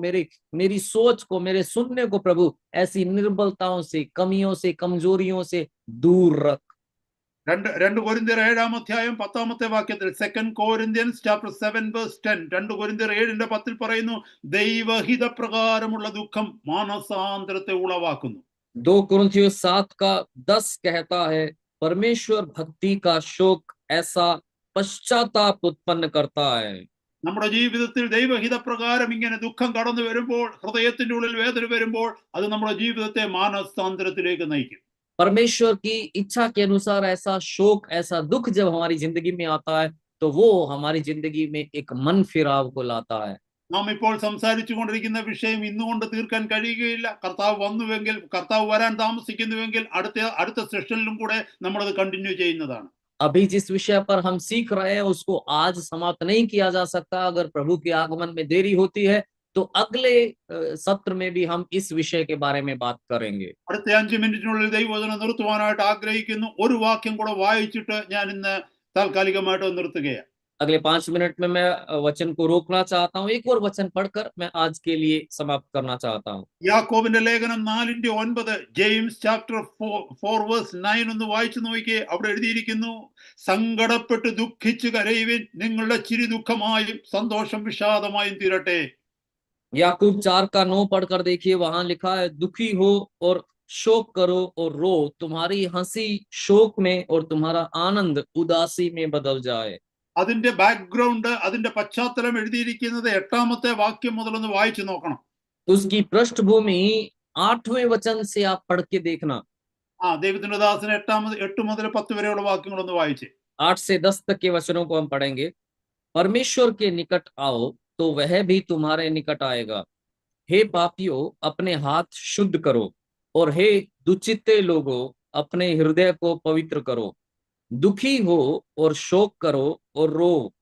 Speaker 2: मेरी सोच को, मेरे सुनने को प्रभु ऐसी निर्बलताओं से, कमियों से, कमजोरियों से दूर रख।
Speaker 1: 2 കൊരിന്ത്യർ 7-ാം അധ്യായം 10-ാമത്തെ വാക്യത്തിൽ, 2 Corinthians chapter 7 verse 10, 2 കൊരിന്ത്യർ 7:10 പറയുന്നു, ദൈവഹിത പ്രകാരമുള്ള ദുഃഖം മാനസാന്തരത്തെ ഉളവാക്കുന്നു.
Speaker 2: 2 कुरिन्थियों 7:10 कहता है, परमेश्वर भक्ति का शोक ऐसा पश्चाताप उत्पन्न करता है।
Speaker 1: നമ്മുടെ ജീവിതത്തിൽ ദൈവഹിത പ്രകാരം ഇങ്ങനെ ദുഃഖം കടന്നു വരുമ്പോൾ, ഹൃദയത്തിന്റെ ഉള്ളിൽ വേദന വരുമ്പോൾ, അത് നമ്മുടെ ജീവിതത്തെ മാനസാന്തരത്തിലേക്ക് നയിക്കും.
Speaker 2: परमेश्वर की इच्छा के अनुसार ऐसा शोक, ऐसा दुख जब हमारी जिंदगी में आता है, तो वो हमारी जिंदगी में एक मन फिराव को लाता है।
Speaker 1: നാം ഇപ്പോൾ സംസാരിച്ചു കൊണ്ടിരിക്കുന്ന വിഷയം ഇന്നുകൊണ്ട് തീർക്കാൻ കഴിയുകയില്ല. കർത്താവ് വന്നുവെങ്കിൽ, കർത്താവ് വരാൻ താമസിക്കുന്നുവെങ്കിൽ അടുത്ത സെഷനിലും കൂടെ നമ്മളത് കണ്ടിന്യൂ ചെയ്യുന്നതാണ്.
Speaker 2: अभी जिस विषय पर हम सीख रहे हैं उसको आज समाप्त नहीं किया जा सकता। अगर प्रभु के आगमन में देरी होती है, तो अगले सत्र में भी हम इस विषय के बारे में बात करेंगे।
Speaker 1: അടുത്ത 5 മിനിറ്റിനുള്ളിൽ ദൈവവചനം നിർത്തുവാനായിട്ട് ആഗ്രഹിക്കുന്നു. ഒരു വാക്യം കൂടെ വായിച്ചിട്ട് ഞാൻ ഇന്ന് താൽക്കാലികമായിട്ട് നിർത്തുകയാണ്.
Speaker 2: अगले 5 मिनट में मैं वचन को रोकना चाहता हूँ। एक और वचन पढ़कर मैं आज के लिए समाप्त करना चाहता हूँ।
Speaker 1: യാക്കോബിന്റെ ലേഖനം 4:9, ജെയിംസ് ചാപ്റ്റർ 4 verse 9 ഒന്ന് വായിച്ചു നോക്കിയേ. അവിടെ എഴുതിയിരിക്കുന്നു, സങ്കടപ്പെട്ട് ദുഃഖിച്ചു കരയുവിൻ, നിങ്ങളുടെ ചിരി ദുഃഖമായും സന്തോഷം വിഷാദമായും തീരട്ടെ.
Speaker 2: याकूब 4:9 पढ़कर देखिए, वहां लिखा है, दुखी हो और शोक करो और रो, तुम्हारी हंसी शोक में और तुम्हारा आनंद उदासी में बदल जाए।
Speaker 1: അതിന്റെ ബാക്ക്ഗ്രൗണ്ട്, അതിന്റെ പശ്ചാത്തലം എഴുതിയിരിക്കുന്നത് 8-ാമത്തെ വാക്യം മുതൽ ഒന്ന് വായിച്ചു നോക്കണം.
Speaker 2: उसकी पृष्ठभूमि 8वें वचन से आप पढ़ के देखना।
Speaker 1: ദൈവത്തിന്റെ ദാസന് 8 മുതൽ 10 വരെയുള്ള വാക്യങ്ങളൊന്ന് വായിച്ചേ.
Speaker 2: 8 से 10 तक के वचनों को हम पढ़ेंगे। परमेश्वर के निकट आओ, तो वह भी तुम्हारे निकट आएगा। हे पापियों अपने हाथ शुद्ध करो, और हे दुचित्ते लोगों अपने हृदय को पवित्र करो। दुखी हो और शोक करो और रो,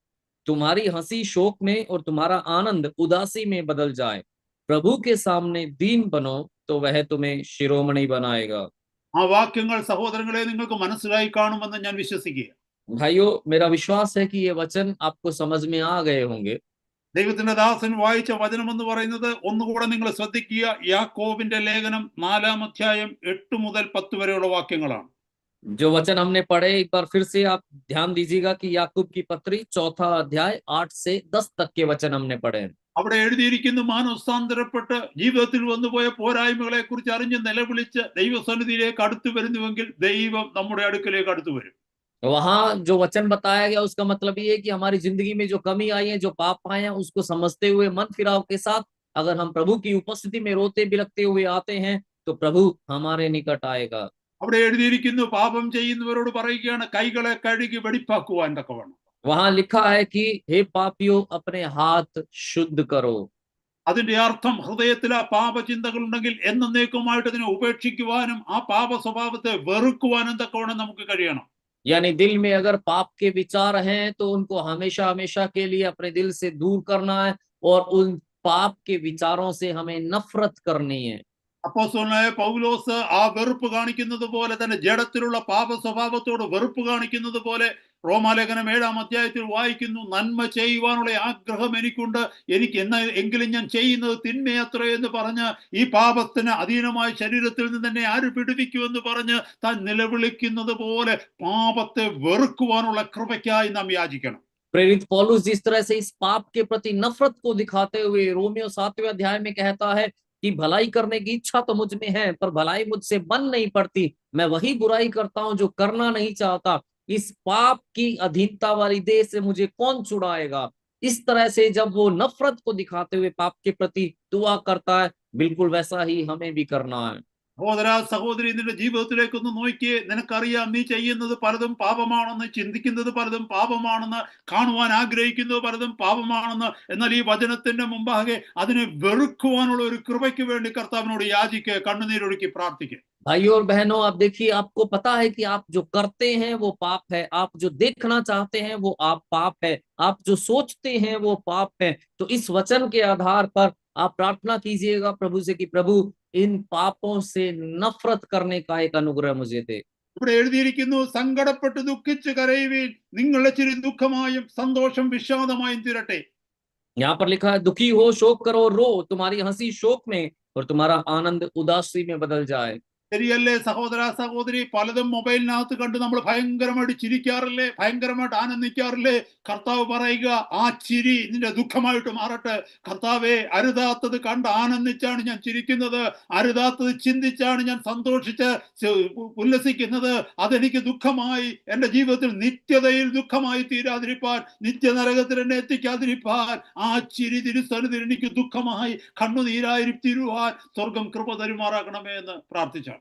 Speaker 2: तुम्हारी हंसी शोक में और तुम्हारा आनंद उदासी में बदल जाए। प्रभु के सामने दीन बनो, तो वह तुम्हें शिरोमणि बनाएगा।
Speaker 1: ആ വാക്യങ്ങൾ സഹോദരങ്ങളെ നിങ്ങൾക്ക് മനസ്സിലായി കാണുമെന്ന് ഞാൻ വിശ്വസിക്കുക.
Speaker 2: भाइयों, मेरा विश्वास है कि ये वचन आपको समझ में आ गए होंगे।
Speaker 1: ദൈവത്തിന്റെ ദാസൻ വായിച്ച വചനം എന്ന് പറയുന്നത് ഒന്നുകൂടെ നിങ്ങൾ ശ്രദ്ധിക്കുക. യാക്കോബിന്റെ ലേഖനം 4-ാം അധ്യായം 8 മുതൽ 10 വരെയുള്ള വാക്യങ്ങളാണ്.
Speaker 2: जो वचन हमने पढ़े एक बार फिर से आप ध्यान दीजिएगा कि याकूब की पत्री 4था अध्याय 8 से 10 तक के वचन हमने पढ़े हैं।
Speaker 1: അവിടെ എഴുതിയിരിക്കുന്നു, മാനസാന്തരപ്പെട്ട് ജീവിതത്തിൽ വന്നുപോയ പോരായ്മകളെ കുറിച്ച് അറിഞ്ഞ് നിലവിളിച്ച് ദൈവസന്നിധിയിലേക്ക് അടുത്തു വരുന്നുവെങ്കിൽ ദൈവം നമ്മുടെ അടുക്കലേക്ക് അടുത്തു വരും.
Speaker 2: वहां जो वचन बताया गया उसका मतलब ये है कि हमारी जिंदगी में जो कमी आई है, जो पाप आए हैं, उसको समझते हुए मन फिराव के साथ अगर हम प्रभु की उपस्थिति में रोते बिलखते हुए आते हैं तो प्रभु हमारे निकट आएगा।
Speaker 1: അവിടെ എഴുതിയിരിക്കുന്നു, പാപം ചെയ്യുന്നവരോട് പറയുകയാണ്, കൈകളെ കഴുകി വെടിപ്പാക്കുവാൻ തക്കവണ്ണം.
Speaker 2: वहां लिखा है कि हे पापियों अपने हाथ शुद्ध करो।
Speaker 1: അതിന്റെ അർത്ഥം ഹൃദയത്തിൽ ആ പാപചിന്തകൾ ഉണ്ടെങ്കിൽ എന്നേക്കുമായിട്ട് അതിനെ ഉപേക്ഷിക്കുവാനും ആ പാപ സ്വഭാവത്തെ വെറുക്കുവാനും തക്കവണ്ണം നമുക്ക് കഴിയണം.
Speaker 2: यानी दिल में अगर पाप के विचार हैं तो उनको हमेशा हमेशा के लिए अपने दिल से दूर करना है और उन पाप के विचारों से हमें नफरत करनी है।
Speaker 1: അപ്പോസ്തലനായ പൗലോസ് ആ വെറുപ്പ് കാണിക്കുന്നത് പോലെ തന്നെ ജഡത്തിലുള്ള പാപ സ്വഭാവത്തോട് വെറുപ്പ് കാണിക്കുന്നത് പോലെ റോമാലേഖനം 7-ാം അധ്യായത്തിൽ വായിക്കുന്നു, നന്മ ചെയ്യുവാനുള്ള ആഗ്രഹം എനിക്കുണ്ട്, എനിക്ക് എങ്കിലും ഞാൻ ചെയ്യുന്നത് തിന്മയത്രേ എന്ന് പറഞ്ഞ് ഈ പാപത്തിന് അധീനമായ ശരീരത്തിൽ നിന്ന് തന്നെ ആര് വിടുവിക്കുമെന്ന് പറഞ്ഞ് താൻ നിലവിളിക്കുന്നത് പോലെ പാപത്തെ വെറുക്കുവാനുള്ള കൃപയ്ക്കായി നാം യാചിക്കണം.
Speaker 2: प्रेरित पौलुस जिस तरह से इस पाप के प्रति नफरत को दिखाते हुए रोमियो 7वें अध्याय में कहता है कि भलाई करने की इच्छा तो मुझ में है पर भलाई मुझसे बन नहीं पड़ती, मैं वही बुराई करता हूं जो करना नहीं चाहता, इस पाप की अधीनता वाली देह से मुझे कौन छुड़ाएगा। इस तरह से जब वो नफरत को दिखाते हुए पाप के प्रति दुआ करता है, बिल्कुल वैसा ही हमें भी करना है।
Speaker 1: സഹോദര സഹോദരി, നിന്റെ ജീവിതത്തിലേക്കൊന്ന് നോക്കിയേ. നിനക്കറിയാം നീ ചെയ്യുന്നത് പലതും പാപമാണെന്ന്, ചിന്തിക്കുന്നത് പലതും പാപമാണെന്ന്, കാണുവാൻ ആഗ്രഹിക്കുന്നത് പലതും പാപമാണെന്ന്. എന്നാൽ ഈ വചനത്തിന്റെ മുമ്പാകെ അതിനെ വെറുക്കുവാനുള്ള ഒരു കൃപയ്ക്ക് വേണ്ടി കർത്താവിനോട് യാചിക്കുക, കണ്ണുനീരൊഴുക്കി പ്രാർത്ഥിക്കുക.
Speaker 2: भाइयों और बहनों, आप देखिए, आपको पता है कि आप जो करते हैं वो पाप है, आप जो देखना चाहते हैं वो आप पाप है, आप जो सोचते हैं वो पाप है। तो इस वचन के आधार पर आप प्रार्थना कीजिएगा प्रभु से कि प्रभु इन पापों से नफरत करने का एक अनुग्रह मुझे दे।
Speaker 1: ഇവിടെ എഴുതിയിരിക്കുന്നു, സങ്കടപ്പെട്ട് ദുഃഖിച്ച് കരയുവീൻ, നിങ്ങളുടെ ചിരി ദുഃഖമായും സന്തോഷം വിഷാദമായും തീരട്ടെ.
Speaker 2: यहाँ पर लिखा है, दुखी हो शोक करो रो, तुम्हारी हंसी शोक में और तुम्हारा आनंद उदासी में बदल जाए।
Speaker 1: ശരിയല്ലേ സഹോദര സഹോദരി? പലതും മൊബൈലിനകത്ത് കണ്ട് നമ്മൾ ഭയങ്കരമായിട്ട് ചിരിക്കാറില്ലേ, ഭയങ്കരമായിട്ട് ആനന്ദിക്കാറില്ലേ? കർത്താവ് പറയുക, ആ ചിരി നിന്റെ ദുഃഖമായിട്ട് മാറട്ടെ. കർത്താവെ, അരുതാത്തത് കണ്ട് ആനന്ദിച്ചാണ് ഞാൻ ചിരിക്കുന്നത്, അരുതാത്തത് ചിന്തിച്ചാണ് ഞാൻ സന്തോഷിച്ച് ഉല്ലസിക്കുന്നത്. അതെനിക്ക് ദുഃഖമായി, എൻ്റെ ജീവിതത്തിൽ നിത്യതയിൽ ദുഃഖമായി തീരാതിരിപ്പാൻ, നിത്യനരകത്തിൽ എന്നെ എത്തിക്കാതിരിപ്പാൻ ആ ചിരി തിരുസന്നിധിയിൽ എനിക്ക് ദുഃഖമായി കണ്ണുനീരായി തീരുവാൻ സ്വർഗം കൃപ തരുമാറാകണമേ എന്ന് പ്രാർത്ഥിച്ചാണ്.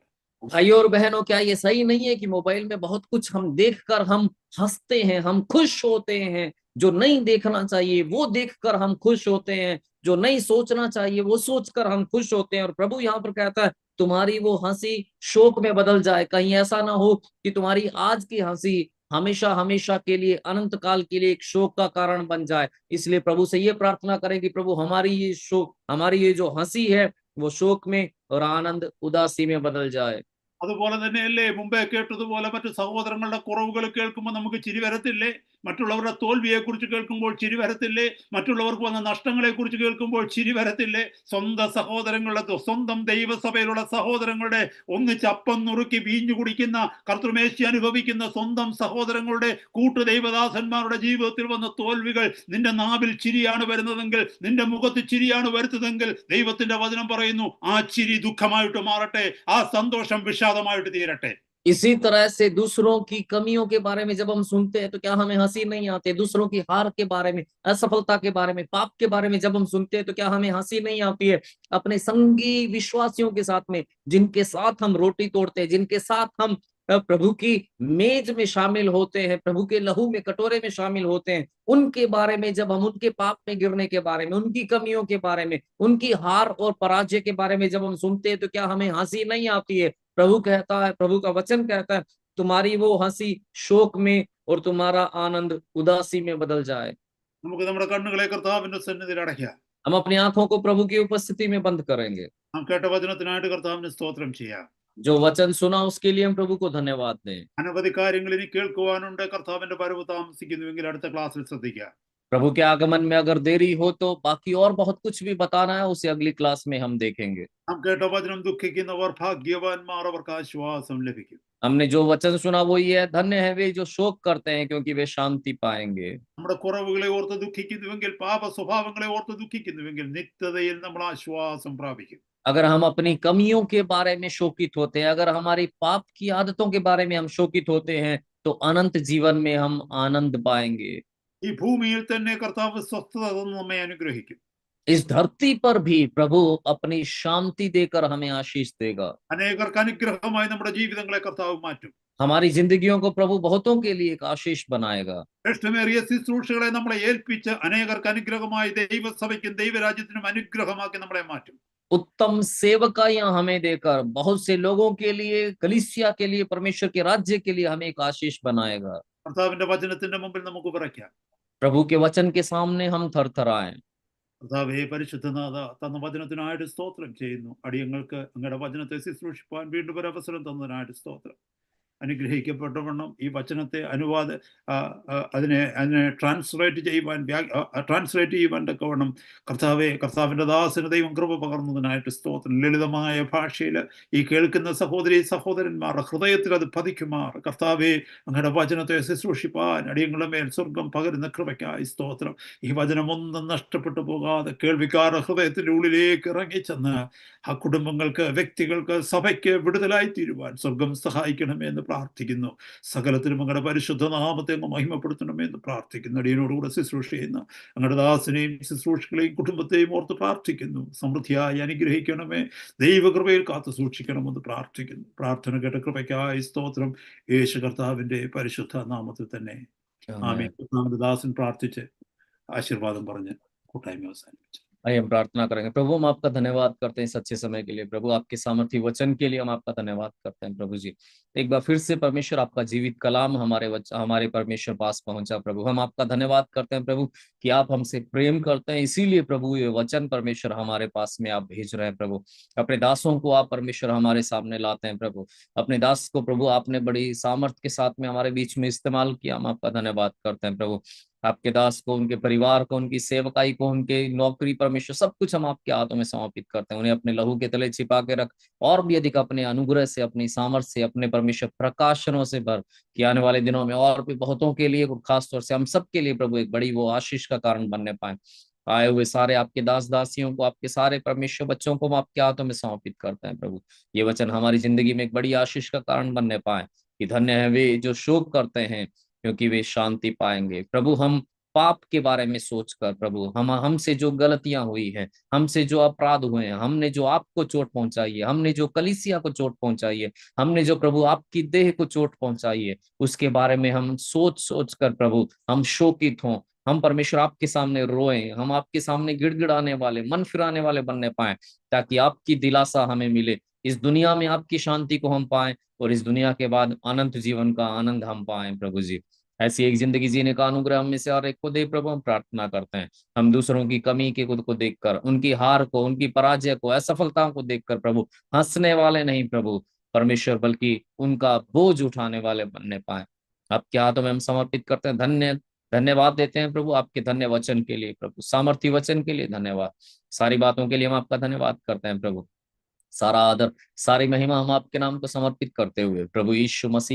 Speaker 2: भाइयों और बहनों, क्या ये सही नहीं है कि मोबाइल में बहुत कुछ हम देखकर हम हंसते हैं, हम खुश होते हैं? जो नहीं देखना चाहिए वो देखकर हम खुश होते हैं, जो नहीं सोचना चाहिए वो सोचकर हम खुश होते हैं। और प्रभु यहाँ पर कहता है, तुम्हारी वो हंसी शोक में बदल जाए। कहीं ऐसा ना हो कि तुम्हारी आज की हंसी हमेशा हमेशा के लिए, अनंत काल के लिए एक शोक का कारण बन जाए। इसलिए प्रभु से ये प्रार्थना करें कि प्रभु हमारी ये शोक, हमारी ये जो हंसी है वो शोक में और आनंद उदासी में बदल जाए।
Speaker 1: അതുപോലെ തന്നെയല്ലേ മുമ്പേ കേട്ടതുപോലെ മറ്റു സഹോദരങ്ങളുടെ കുറവുകൾ കേൾക്കുമ്പോൾ നമുക്ക് ചിരി വരത്തില്ലേ? മറ്റുള്ളവരുടെ തോൽവിയെക്കുറിച്ച് കേൾക്കുമ്പോൾ ചിരി വരത്തില്ലേ? മറ്റുള്ളവർക്ക് വന്ന നഷ്ടങ്ങളെക്കുറിച്ച് കേൾക്കുമ്പോൾ ചിരി വരത്തില്ലേ? സ്വന്തം സഹോദരങ്ങളുടെ, സ്വന്തം ദൈവസഭയിലുള്ള സഹോദരങ്ങളുടെ ഒന്നിച്ച് അപ്പം നുറുക്കി വീഞ്ഞു കുടിക്കുന്ന, കർത്തൃമേശി അനുഭവിക്കുന്ന സ്വന്തം സഹോദരങ്ങളുടെ കൂട്ടു ദൈവദാസന്മാരുടെ ജീവിതത്തിൽ വന്ന തോൽവികൾ നിന്റെ നാവിൽ ചിരിയാണ് വരുന്നതെങ്കിൽ, നിന്റെ മുഖത്ത് ചിരിയാണ് വരുന്നതെങ്കിൽ, ദൈവത്തിന്റെ വചനം പറയുന്നു, ആ ചിരി ദുഃഖമായിട്ട് മാറട്ടെ, ആ സന്തോഷം വിഷാദമായിട്ട് തീരട്ടെ.
Speaker 2: इसी तरह से दूसरों की कमियों के बारे में जब हम सुनते हैं तो क्या हमें हंसी नहीं आती? दूसरों की हार के बारे में, असफलता के बारे में, पाप के बारे में जब हम सुनते हैं तो क्या हमें हंसी नहीं आती है? अपने संगी विश्वासियों के साथ में, जिनके साथ हम रोटी तोड़ते हैं, जिनके साथ हम प्रभु की मेज में शामिल होते हैं, प्रभु के लहू में, कटोरे में शामिल होते हैं, उनके बारे में जब हम उनके पाप में गिरने के बारे में, उनकी कमियों के बारे में, उनकी हार और पराजय के बारे में जब हम सुनते हैं तो क्या हमें हंसी नहीं आती है? प्रभु कहता है, प्रभु का वचन कहता है, तुम्हारी वो हंसी शोक में और तुम्हारा आनंद उदासी में बदल जाए।
Speaker 1: നമുക്ക് നമ്മുടെ കണ്ണുകളെ കർത്താവിന്റെ സന്നിധിയിൽ അടയ്ക്കാം.
Speaker 2: हम अपनी आंखों को प्रभु की उपस्थिति में बंद करेंगे।
Speaker 1: നാം കേട്ട വചനത്തിനായിട്ട് കർത്താവിന് സ്തോത്രം ചെയ്യാം.
Speaker 2: जो वचन सुना उसके लिए हम प्रभु को धन्यवाद दें।
Speaker 1: അനവധി കാര്യങ്ങൾ ഇനി കേൾക്കുവാനുണ്ട്. കർത്താവിന്റെ വരവ് താമസിക്കുന്നുവെങ്കിൽ അടുത്ത ക്ലാസ്സിൽ ശ്രദ്ധിക്കാം.
Speaker 2: प्रभु के आगमन में अगर देरी हो तो बाकी और बहुत कुछ भी बताना है, उसे अगली क्लास में हम देखेंगे।
Speaker 1: നാം കേട്ട വചനം ദുഃഖിക്കുന്നവർ ഭാഗ്യവാന്മാർ, അവർക്ക് ആശ്വാസം ലഭിക്കും.
Speaker 2: हमने जो वचन सुना वो ये है, धन्य है वे जो शोक करते हैं क्योंकि वे शांति पाएंगे।
Speaker 1: നമ്മുടെ കുറവുകളെ ഓർത്ത് ദുഃഖിക്കുന്നുവെങ്കിൽ, പാപ സ്വഭാവങ്ങളെ ഓർത്ത് ദുഃഖിക്കുന്നുവെങ്കിൽ നിത്യതയിൽ നമ്മൾ ആശ്വാസം പ്രാപിക്കും.
Speaker 2: अगर हम अपनी कमियों के बारे में शोकित होते हैं, अगर हमारी पाप की आदतों के बारे में हम शोकित होते हैं, तो अनंत जीवन में हम आनंद पाएंगे।
Speaker 1: ഈ ഭൂമിയിൽ തന്നെ കർത്താവ് സ്വസ്ഥത തന്ന് നമ്മെ അനുഗ്രഹിക്കും.
Speaker 2: इस धरती पर भी प्रभु अपनी शांति देकर हमें आशीष देगा।
Speaker 1: അനേകർക്ക് അനുഗ്രഹമായി നമ്മുടെ ജീവിതങ്ങളെ കർത്താവ് മാറ്റും.
Speaker 2: हमारी जिंदगियों को प्रभु बहुतों के लिए एक आशीष बनाएगा।
Speaker 1: ശ്രേഷ്ഠമേറിയ ശുശ്രൂഷകളെ നമ്മളെ ഏൽപ്പിച്ച് അനേകർക്ക് അനുഗ്രഹമായി ദൈവസഭയ്ക്കും ദൈവരാജ്യത്തിനും അനുഗ്രഹമാക്കി നമ്മളെ മാറ്റും.
Speaker 2: उत्तम सेवकाइयां हमें देकर बहुत से लोगों के लिए, कलीसिया के लिए, परमेश्वर के राज्य के लिए हमें एक आशीष बनाएगा।
Speaker 1: കർത്താവിന്റെ വചനത്തിന്റെ മുമ്പിൽ നമുക്ക് വിറയ്ക്കാം.
Speaker 2: प्रभु के वचन के सामने हम थरथराएं।
Speaker 1: കർത്താവേ, പരിശുദ്ധനാഥ, തന്ന വചനത്തിനായിട്ട് സ്തോത്രം ചെയ്യുന്നു. അടിയങ്ങൾക്ക് അങ്ങയുടെ വചനത്തെ ശുശ്രൂഷിപ്പാൻ വീണ്ടും ഒരു അവസരം തന്നതിനായിട്ട് സ്തോത്രം. അനുഗ്രഹിക്കപ്പെട്ടവണ്ണം ഈ വചനത്തെ അതിനെ ട്രാൻസ്ലേറ്റ് ചെയ്യുവാൻ തക്കവണ്ണം കർത്താവിൻ്റെ ദാസന് ദൈവം കൃപ പകർന്നതിനായിട്ട് സ്തോത്രം. ലളിതമായ ഭാഷയിൽ ഈ കേൾക്കുന്ന സഹോദരന്മാരുടെ ഹൃദയത്തിൽ അത് പതിക്കുമാർ കർത്താവെ അങ്ങയുടെ വചനത്തെ ശുശ്രൂഷിപ്പാൻ അടിയങ്ങളുടെ മേൽ സ്വർഗം പകരുന്ന കൃപയ്ക്കായി സ്തോത്രം. ഈ വചനം ഒന്നും നഷ്ടപ്പെട്ടു പോകാതെ കേൾവിക്കാരുടെ ഹൃദയത്തിൻ്റെ ഉള്ളിലേക്ക് ഇറങ്ങിച്ചെന്ന് ആ കുടുംബങ്ങൾക്ക്, വ്യക്തികൾക്ക്, സഭയ്ക്ക് വിടുതലായി തീരുവാൻ സ്വർഗം സഹായിക്കണമെന്ന് പ്രാർത്ഥിക്കുന്നു. സകലത്തിലും അങ്ങയുടെ പരിശുദ്ധ നാമത്തെ അങ്ങ് മഹിമപ്പെടുത്തണമെന്ന് പ്രാർത്ഥിക്കുന്നു. അടിയനോടുകൂടെ ശുശ്രൂഷ ചെയ്യുന്ന അങ്ങയുടെ ദാസനെയും ശുശ്രൂഷകളെയും കുടുംബത്തെയും ഓർത്ത് പ്രാർത്ഥിക്കുന്നു. സമൃദ്ധിയായി അനുഗ്രഹിക്കണമേ, ദൈവകൃപയിൽ കാത്തു സൂക്ഷിക്കണമെന്ന് പ്രാർത്ഥിക്കുന്നു. പ്രാർത്ഥന കേട്ട കൃപയ്ക്കായി സ്തോത്രം. യേശു കർത്താവിന്റെ പരിശുദ്ധ നാമത്തിൽ തന്നെ ആമേൻ. കർത്താവിന്റെ ദാസൻ പ്രാർത്ഥിച്ച് ആശീർവാദം പറഞ്ഞ് കൂട്ടായ്മ അവസാനിപ്പിച്ചു.
Speaker 2: आइए हम प्रार्थना करेंगे। प्रभु हम आपका धन्यवाद करते हैं इस अच्छे समय के लिए। प्रभु आपके सामर्थी वचन के लिए हम आपका धन्यवाद करते हैं। प्रभु जी एक बार फिर से परमेश्वर आपका जीवित कलाम हमारे परमेश्वर पास पहुंचा। प्रभु हम आपका धन्यवाद करते हैं प्रभु कि आप हमसे प्रेम करते हैं, इसीलिए प्रभु ये वचन परमेश्वर हमारे पास में आप भेज रहे हैं। प्रभु अपने दासों को आप परमेश्वर हमारे सामने लाते हैं। प्रभु अपने दास को प्रभु आपने बड़ी सामर्थ्य के साथ में हमारे बीच में इस्तेमाल किया, हम आपका धन्यवाद करते हैं। प्रभु आपके दास को, उनके परिवार को, उनकी सेवकाई को, उनके नौकरी, परमेश्वर सब कुछ हम आपके हाथों में समर्पित करते हैं। उन्हें अपने लहू के तले छिपा के रख, और भी अधिक अपने अनुग्रह से, अपनी सामर्थ्य से, अपने परमेश्वर प्रकाशनों से भर, कि आने वाले दिनों में और भी बहुतों के लिए, खासतौर से हम सब के लिए प्रभु एक बड़ी वो आशीष का कारण बनने पाए। आए हुए सारे आपके दास दासियों को, आपके सारे परमेश्वर बच्चों को हम आपके हाथों में समर्पित करते हैं। प्रभु ये वचन हमारी जिंदगी में एक बड़ी आशीष का कारण बनने पाए, कि धन्य है वे जो शोक करते हैं क्योंकि वे शांति पाएंगे। प्रभु हम पाप के बारे में सोचकर, प्रभु हमसे जो गलतियां हुई हैं, हमसे जो अपराध हुए हैं, हमने जो आपको चोट पहुंचाई है, हमने जो कलीसिया को चोट पहुंचाई है, हमने जो प्रभु आपकी देह को चोट पहुंचाई है, उसके बारे में हम सोच कर प्रभु हम शोकित हों, हम परमेश्वर आपके सामने रोएं, हम आपके सामने गिड़गिड़ाने वाले, मन फिराने वाले बनने पाए, ताकि आपकी दिलासा हमें मिले, इस दुनिया में आपकी शांति को हम पाएं, और इस दुनिया के बाद अनंत जीवन का आनंद हम पाएं। प्रभु जी ऐसी एक जिंदगी जीने का अनुग्रह हम में से और एक को दे प्रभु, हम प्रार्थना करते हैं। हम दूसरों की कमी के खुद को देखकर, उनकी हार को, उनकी पराजय को, असफलताओं को देखकर प्रभु हंसने वाले नहीं प्रभु परमेश्वर, बल्कि उनका बोझ उठाने वाले बनने पाए। आपके हाथों में हम समर्पित करते हैं। धन्यवाद देते हैं प्रभु आपके धन्य वचन के लिए, प्रभु सामर्थी वचन के लिए धन्यवाद। सारी बातों के लिए हम आपका धन्यवाद करते हैं प्रभु। सारा आदर, सारी महिमा हम आपके नाम को समर्पित करते हुए प्रभु यीशु मसीह